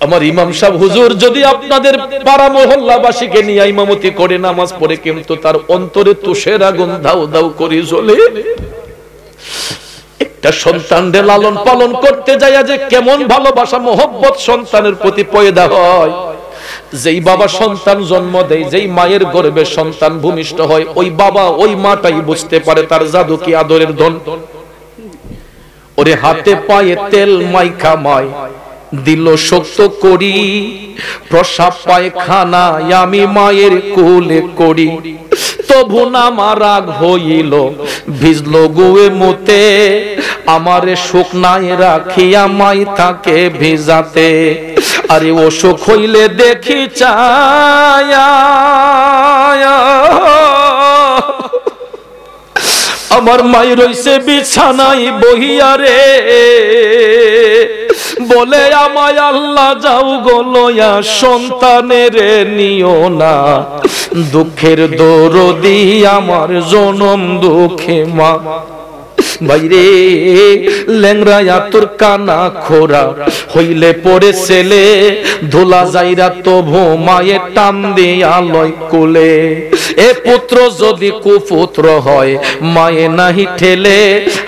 আমার ইমাম সাহেব হুজুর যদি আপনাদের পাড়া মহল্লাবাসীকে নিয়ে ইমামতি করে নামাজ পড়ে, কিন্তু তার অন্তরে তুষের আগুন দাউ দাউ করে জ্বলে। একটা সন্তানকে লালন পালন করতে যায় যে কেমন ভালোবাসা মহব্বত সন্তানের প্রতি পয়দা হয়। যেই বাবা সন্তান জন্ম দেয়, যেই মায়ের গর্ভে সন্তান ভূমিষ্ঠ হয়, ওই বাবা ওই মাটাই বুঝতে পারে তার জাদু কি আদরের ধন। ওরে হাতে পায়ে তেল মাইখা মায় দিল শক্ত করি, প্রসাব পায়খানা আমি মায়ের কোলে করি, তবু না আমার রাগ হইল ভিজল গুয়ে মতে, আমারে শুকনায় রাখিয়া মাই থাকে ভিজাতে। আরে অসুখ হইলে দেখি চায়া আমার মাই রইছে বিছানায় বহিয়া রে, বলে আমায় আল্লাহ যাও গো লয়া সন্তানের নিও না, দুঃখের দরদি আমার জনম দুঃখে মা। ভাইরে ল্যাংরা তোর কানা খোরা হইলে পড়ে ছেলে, ধুলা যাইরা তবু মায়ের টান দিয়া লয় কোলে। এ পুত্র যদি কুপুত্র হয় মায়ে নাহি ঠেলে,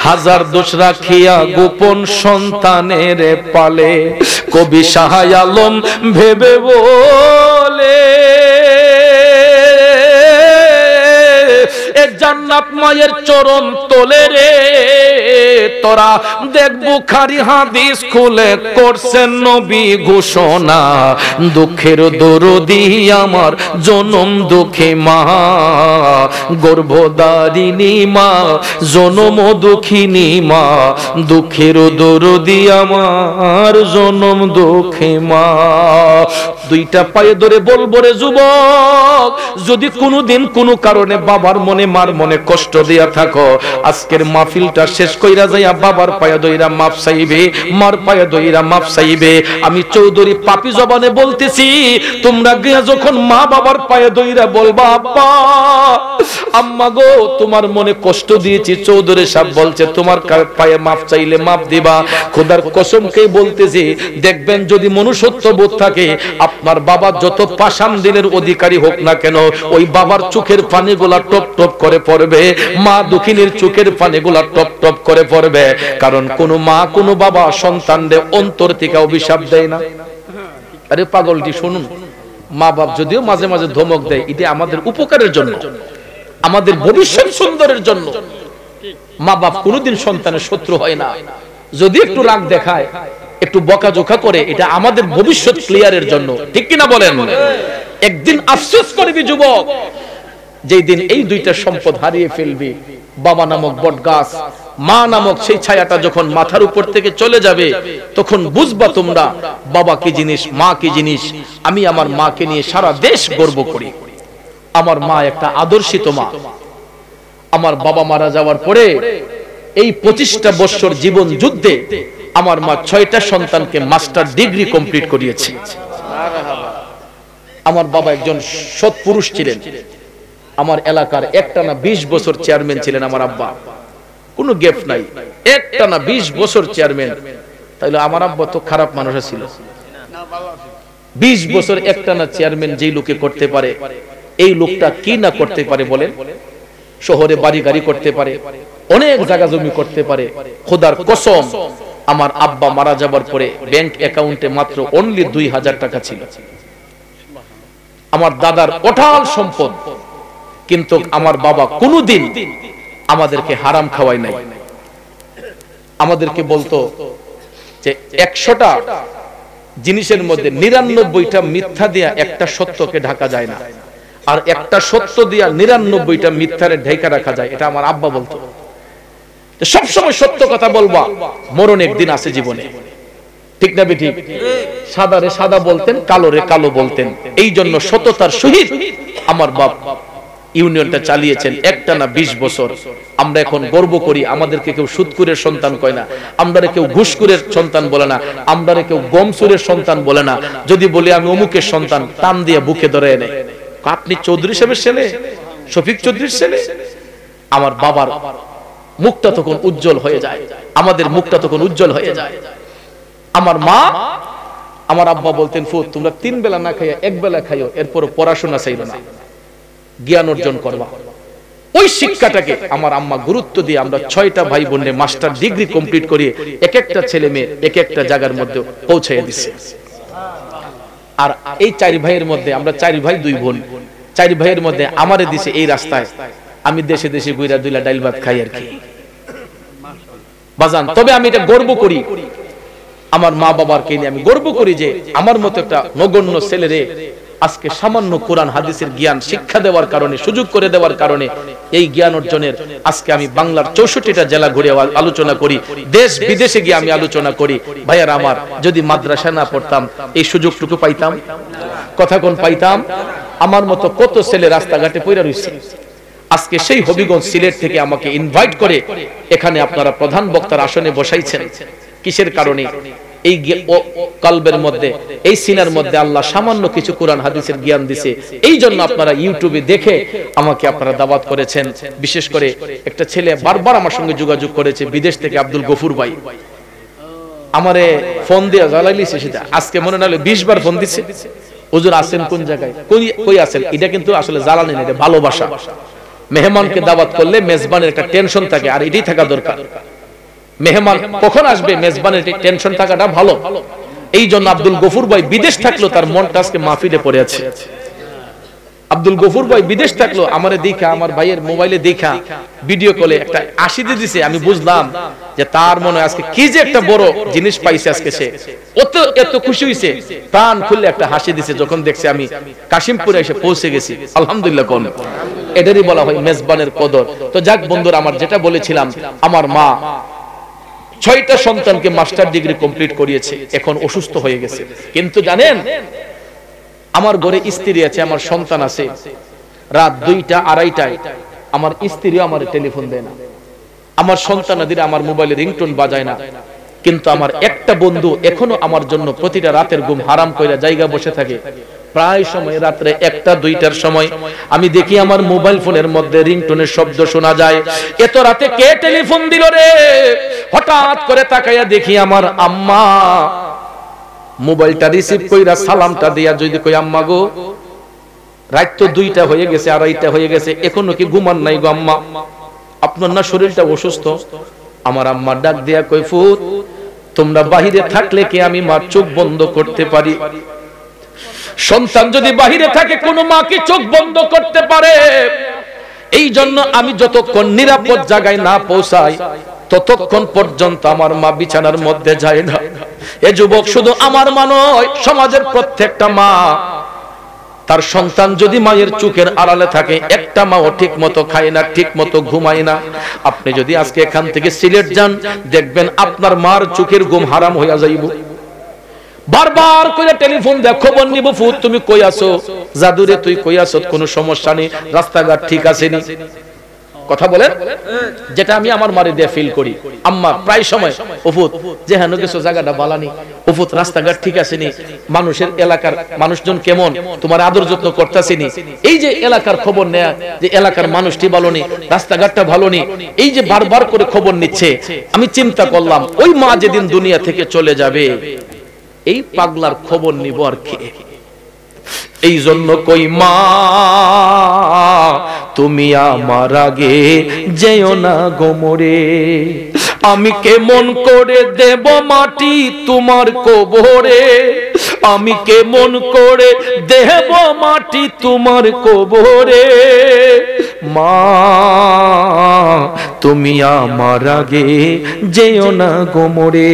হাজার দোষ রাখিয়া গোপন সন্তানের পালে। কবি শাহ আলম ভেবে বলে জান্নাত মায়ের চরণ তোলে রে, তোরা দেখ বুখারী হাদিস খুলে করছেন নবী ঘোষণা, দুঃখের দরদি আমার জনম দুঃখী মা, গর্ভধারিণী মা জনম দুঃখিনী মা, দুঃখের দরদি আমার জনম দুঃখী মা। দুইটা পায়ে ধরে বলবো রে যুবক, যদি কোনোদিন কোনো কারণে বাবার মনে মার মনে কষ্ট দিয়া থাকো, আজকের মাহফিলটা শেষ কইরা যাইয়া বাবার পায়ে দইরা মাপ চাইবে, মার পায়ে দইরা মাপ চাইবে। আমি চৌধুরী পাপি জবানে বলতেছি, তোমরা গিয়া যখন মা বাবার পায়ে দইরা বলবা আব্বা আম্মা গো তোমার মনে কষ্ট দিয়েছি, চৌধুরী সাহেব বলছে তোমার পায়ে মাপ চাইলে মাপ দিবা। খোদার কসমকে বলতেছি, দেখবেন যদি মনুষ্যত্ব বোধ থাকে, আপনার বাবা যত পাষাণ দিনের অধিকারী হোক না কেন, ওই বাবার চোখের পানিগুলা টপ টপ করে পড়বে, মা দুঃখিনীর চোখের পানিগুলা টপ টপ করে পড়বে। কারণ কোন মা কোন বাবা সন্তানদের অন্তর থেকে অভিশাপ দেয় না। আরে পাগলটি শুনুন, মা বাপ যদিও মাঝে মাঝে ধমক দেয়, এটা আমাদের উপকারের জন্য, আমাদের ভবিষ্যৎ সুন্দরের জন্য। মা বাপ কোনোদিন সন্তানের শত্রু হয় না। যদি একটু রাগ দেখায়, একটু বকাঝোকা করে, এটা আমাদের ভবিষ্যৎ ক্লিয়ারের জন্য, ঠিক কিনা বলেন? একদিন আফসোস করবি যুবক, যেই দিন এই দুইটা সম্পদ হারিয়ে ফেলবি, বাবা নামক বট গাছ, মা নামক সেই ছায়াটা যখন মাথার উপর থেকে চলে যাবে, তখন বুঝবা তোমরা বাবা কি জিনিস, মা কি জিনিস। আমি আমার মাকে নিয়ে সারা দেশ গর্ব করি। আমার মা একটা আদর্শিত মা। আমার বাবা মারা যাওয়ার পরে এই 25টা বছর জীবন যুদ্ধে আমার মা 6টা সন্তানকে মাস্টার ডিগ্রি কমপ্লিট করিয়েছে। আমার বাবা একজন সৎ পুরুষ ছিলেন। আমার এলাকার একটানা 20 বছর চেয়ারম্যান ছিলেন আমার আব্বা, কোনো গ্যাপ নাই, একটানা 20 বছর চেয়ারম্যান। তাইলে আমার আব্বা তো খারাপ মানুষ ছিল? 20 বছর একটানা চেয়ারম্যান যেই লোকে করতে পারে, এই লোকটা কি না করতে পারে বলেন? শহরে বাড়ি গাড়ি করতে পারে, অনেক জায়গা জমি করতে পারে। খোদার কসম, আমার আব্বা মারা যাবার পরে ব্যাংক অ্যাকাউন্টে মাত্র অনলি 2000 টাকা ছিল। আমার দাদার অঢাল সম্পদ, কিন্তু আমার বাবা কোনোদিন আমাদেরকে হারাম খাওয়ায় নাই। আমাদেরকে বলতো যে 100টা জিনিসের মধ্যে 99টা মিথ্যা দিয়া একটা সত্যকে ঢাকা যায় না, আর একটা সত্য দিয়া 99টা মিথ্যারে ঢেকে রাখা যায়। এটা আমার আব্বা বলতো। সবসময় সত্য কথা বলবা, মরণ একদিন আছে জীবনে, ঠিক না বেঠিক? সাদা রে সাদা বলতেন, কালো রে কালো বলতেন। এই জন্য সততার সহিত আমার বাপ ইউনিয়নটা চালিয়েছেন একটানা 20 বছর। আমরা এখন গর্ব করি, আমাদেরকে কেউ সুদকুরের সন্তান কয় না, আমরা কেউ ঘুষকুরের সন্তান বলে না, আমরা কেউ গমসুরের সন্তান বলে না। যদি বলি আমি অমুকের সন্তান, টান দিয়ে বুকে ধরে এনে, আপনি চৌধুরী সাহেবের ছেলে, শফিক চৌধুরীর ছেলে। আমার বাবার মুখটা তখন উজ্জ্বল হয়ে যায়, আমাদের মুখটা তখন উজ্জ্বল হয়ে যায়। আমার মা আমার আব্বা বলতেন, ফুত তোমরা 3 বেলা না খাইয়া 1 বেলা খাইও, এরপর পড়াশোনা চাইলো না, জ্ঞান অর্জন করবা। ওই শিক্ষাটাকে আমার আম্মা গুরুত্ব দিয়ে আমরা 6টা ভাই বোনের মাস্টার ডিগ্রি কমপ্লিট করিয়ে এক একটা ছেলে মেয়ে এক একটা জায়গার মধ্যে পৌঁছাইয়া দিচ্ছে। আর এই 4 ভাইয়ের মধ্যে আমরা 4 ভাই 2 বোন, 4 ভাইয়ের মধ্যে আমারে দিছে এই রাস্তায়, আমি দেশে দেশে ঘুরা দুইলা ডাইল ভাত খাই আর কি বাজান। তবে আমি এটা গর্ব করি, আমার মা বাবার কে নিয়ে আমি গর্ব করি যে আমার মতো একটা নগণ্য ছেলেরে আজকে সামান্য কোরআন হাদিসের জ্ঞান শিক্ষা দেওয়ার কারণে, সুযোগ করে দেওয়ার কারণে এই জ্ঞান অর্জনের আজকে আমি বাংলার 64টা জেলা ঘুরে আলোচনা করি, দেশ বিদেশে গিয়ে আমি আলোচনা করি। ভাইয়ার আমার, যদি মাদ্রাসা না পড়তাম এই সুযোগটুকু পাইতাম? কথা কোন পাইতাম? আমার মতো কত ছেলে রাস্তাঘাটে পড়ে রয়েছে। আজকে সেই হবিগঞ্জ সিলেট থেকে আমাকে ইনভাইট করে এখানে আপনারা প্রধান বক্তার আসনে বসাইছেন। কিসের কারণে? এই কলবের মধ্যে, এই সিনার মধ্যে আল্লাহ সামান্য কিছু কোরআন হাদিসের জ্ঞান দিছে। এই জন্য আপনারা ইউটিউবে দেখে আমাকে আপনারা দাওয়াত করেছেন। বিশেষ করে একটা ছেলে বারবার আমার সঙ্গে যোগাযোগ করেছে বিদেশ থেকে, আব্দুল গফুর ভাই, আমারে ফোন দিয়ে জ্বালাইলিছে সেটা। আজকে মনে নাহলে 20 বার ফোন দিছে, হুজুর আছেন কোন জায়গায়, কই আছেন। এটা কিন্তু আসলে জ্বালানি না, এটা ভালোবাসা। মেহমানকে দাওয়াত করলে মেজবানের একটা টেনশন থাকে, আর এটাই থাকা দরকার। মেহমান কখন আসবে, মেজবানের টেনশন থাকাটা ভালো। এই জন্য আব্দুল গফুর ভাই বিদেশ থাকলো, তার মনটা আজকে মাহফিলে পড়ে আছে। আব্দুল গফুর ভাই বিদেশ থাকলো, আমারে দেখা, আমার ভাইয়ের মোবাইলে দেখা ভিডিও কলে একটা 80 দিয়ে দিছে। আমি বুঝলাম যে তার মনে আজকে কি যে একটা বড় জিনিস পাইছে। আজকে সে এত খুশি হইছে, প্রাণ খুলে একটা হাসি দিছে যখন দেখছে আমি কাশিমপুরে এসে পৌঁছে গেছি। আলহামদুলিল্লাহ। কোন এটারই বলা হয় মেজবানের কদর। তো যাক বন্ধুরা, আমার যেটা বলেছিলাম, আমার মা 6টা সন্তানকে মাস্টার ডিগ্রি কমপ্লিট করিয়েছে, এখন অসুস্থ হয়ে গেছে। কিন্তু জানেন, আমার ঘরে স্ত্রী আছে, আমার সন্তান আছে। রাত 2টা 2:30টায় আমার স্ত্রীও আমার টেলিফোন দেয় না, আমার সন্তানাদের আমার মোবাইলে রিংটোন বাজায় না। কিন্তু আমার একটা বন্ধু এখনো আমার জন্য প্রতিটা রাতের ঘুম হারাম কইরা জায়গা বসে থাকে। প্রায় সময় রাত্রে 1টা 2টার সময় আমি দেখি আমার মোবাইল ফোনের মধ্যে রিংটোনের শব্দ শোনা যায়। এত রাতে কে টেলিফোন দিল রে? হঠাৎ করে তাকাইয়া দেখি আমার আম্মা। মোবাইলটা রিসিভ কইরা সালামটা দিয়া যদি কই, আম্মা গো, রাত তো 2টা হয়ে গেছে, 2:30টা হয়ে গেছে, এখনো কি ঘুমান নাই গো আম্মা? আপনার না শরীরটা অসুস্থ? আমার আম্মা ডাক দিয়া কই, ফুত তোমরা বাহিরে থাকলে কি আমি মার চোখ বন্ধ করতে পারি? সন্তান যদি বাহিরে থাকে, কোন মা কি চোখ বন্ধ করতে পারে? এই জন্য আমি যতক্ষণ নিরাপদ জায়গায় না পৌঁছাই ততক্ষণ পর্যন্ত আমার মা বিছানার মধ্যে যায় না। এ যুবক, শুধু আমার মা নয়, সমাজের প্রত্যেকটা মা, তার সন্তান যদি মায়ের চোখের আড়ালে থাকে, একটা মাও ঠিক মতো খায় না, ঠিক মতো ঘুমায় না। আপনি যদি আজকে এখান থেকে সিলেট যান, দেখবেন আপনার মার চোখের ঘুম হারাম হইয়া যাইব। বারবার করে টেলিফোন দেয়, খবর নিব, ফুত তুমি কই আছো? জাদুরে তুই কই আছো? কোনো সমস্যা নেই, রাস্তাঘাট ঠিক আছে নি? কথা বলেন, যেটা আমি আমার মারে দিয়ে ফিল করি। আম্মা প্রায় সময়, ওফুত যে হেন কিছু জায়গাটা বালানি, ওফুত রাস্তাঘাট ঠিক আছে নি, মানুষের এলাকার মানুষজন কেমন, তোমার আদর যত্ন করতেছে নি। এই যে এলাকার খবর নেয়া, যে এলাকার মানুষটি ভালো নি, রাস্তাঘাটটা ভালো নি, এই যে বারবার করে খবর নিচ্ছে। আমি চিন্তা করলাম, ওই মা যেদিন দুনিয়া থেকে চলে যাবে, এই পাগলার খবর নিব আর কে? এই জন্য কই, মা তুমি আমার আগে যেও না গোমরে, আমি কেমন করে দেব মাটি তোমার কবরে, আমি কেমন করে দেব মাটি তোমার কবরে। মা তুমি আমার আগে যেও না গোমরে।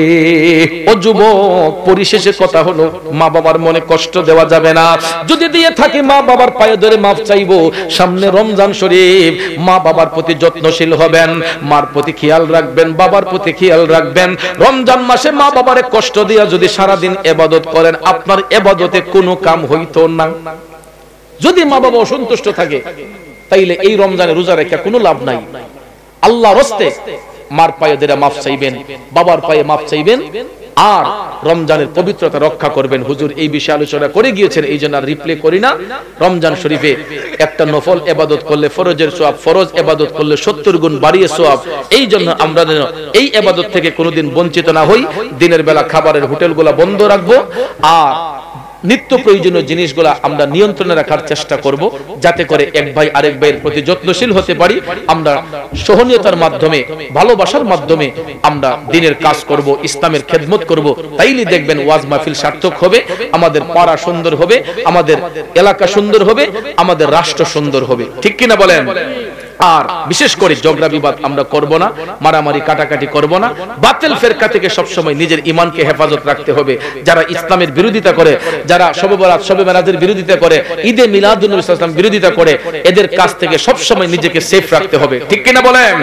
ও যুবক, পরিশেষে কথা হলো, মা বাবার মনে কষ্ট দেওয়া যাবে না। যদি দিয়ে থাকি, মা বাবার পায়ে ধরে মাফ চাইবো। সামনে রমজান শরীফ, মা বাবার প্রতি যত্নশীল হবেন, মার প্রতি খেয়াল রাখবেন, বাবার প্রতি খেয়াল রাখবেন। রমজান মাসে মা বাবারে কষ্ট দিয়া যদি সারাদিন ইবাদত করেন, আপনার ইবাদতে কোনো কাম হইতো না। যদি মা বাবা অসন্তুষ্ট থাকে, তাইলে এই রমজানে রোজা রেখে কোনো লাভ নাই। আল্লাহর রাস্তে মার পায়ে ধরে মাফ চাইবেন, বাবার পায়ে মাফ চাইবেন, আর রমজানের পবিত্রতা রক্ষা করবেন। হুজুর এই বিষয়ে আলোচনা করে গিয়েছেন, এই জন্য আর রিপ্লে করি না। রমজান শরীফে একটা নফল ইবাদত করলে ফরজের সওয়াব, ফরজ ইবাদত করলে 70 গুণ বাড়িয়ে সওয়াব। এই জন্য আমরা যেন এই ইবাদত থেকে কোনোদিন বঞ্চিত না হই। দিনের বেলা খাবারের হোটেলগুলো বন্ধ রাখবো, আর নিত্য প্রয়োজনীয় জিনিসগুলো আমরা নিয়ন্ত্রণে রাখার চেষ্টা করব, যাতে করে এক ভাই আরেক ভাইয়ের প্রতি যত্নশীল হতে পারি। আমরা সহনীয়তার মাধ্যমে, ভালোবাসার মাধ্যমে আমরা দিনের কাজ করব, ইসলামের খেদমত করব। তাইলে দেখবেন ওয়াজ মাহফিল সার্থক হবে, আমাদের পাড়া সুন্দর হবে, আমাদের এলাকা সুন্দর হবে, আমাদের রাষ্ট্র সুন্দর হবে। ঠিক কিনা বলেন? আর বিশেষ করে ঝগড়া বিবাদ আমরা করব না, মারামারি কাটাকাটি করব না। বাতিল ফেরকা থেকে সবসময় নিজের ঈমানকে হেফাজত রাখতে হবে। যারা ইসলামের বিরোধিতা করে, যারা শবে বরাত, শবে মেরাজের বিরোধিতা করে, ঈদে মিলাদুন নবী সাল্লাল্লাহু আলাইহি ওয়াসাল্লাম বিরোধিতা করে, এদের কাছ থেকে সবসময় নিজেকে সেফ রাখতে হবে। ঠিক কিনা বলেন?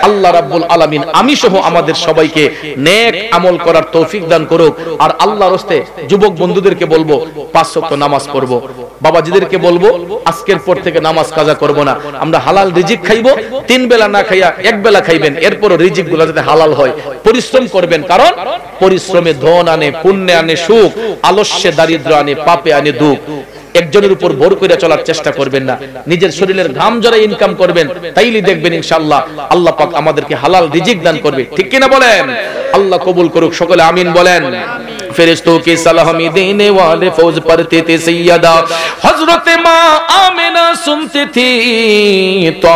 আল্লাহ রাব্বুল আলামিন আমি সহ আমাদের সবাইকে নেক আমল করার তৌফিক দান করুক। আর আল্লাহর রাস্তে যুবক বন্ধুদেরকে বলবো 5 ওয়াক্ত নামাজ পড়বো, বাবাজিদেরকে বলবো আজকের পর থেকে নামাজ কাজা করব না, আমরা হালাল রিজিক খাইবো, 3 বেলা না খাইয়া 1 বেলা খাইবেন, এরপরও রিজিক গুলো যাতে হালাল হয়। পরিশ্রম করবেন, কারণ পরিশ্রমে ধন আনে, পুণ্যে আনে সুখ, আলস্যে দারিদ্র আনে, পাপে আনে দুঃখ। একজনের উপর ভর করে চলার চেষ্টা করবেন না, নিজের শরীরের ঘাম ঝরে ইনকাম করবেন, তাইলে দেখবেন ইনশাআল্লাহ আল্লাহ পাক আমাদেরকে হালাল রিজিক দান করবে। ঠিক কিনা বলেন? আল্লাহ কবুল করুক, সকলে আমিন বলেন। ফেরেশতों की सलामी देने वाले फौज पढ़ते थे सैयदा हजरत मां आमिना सुनती थी तो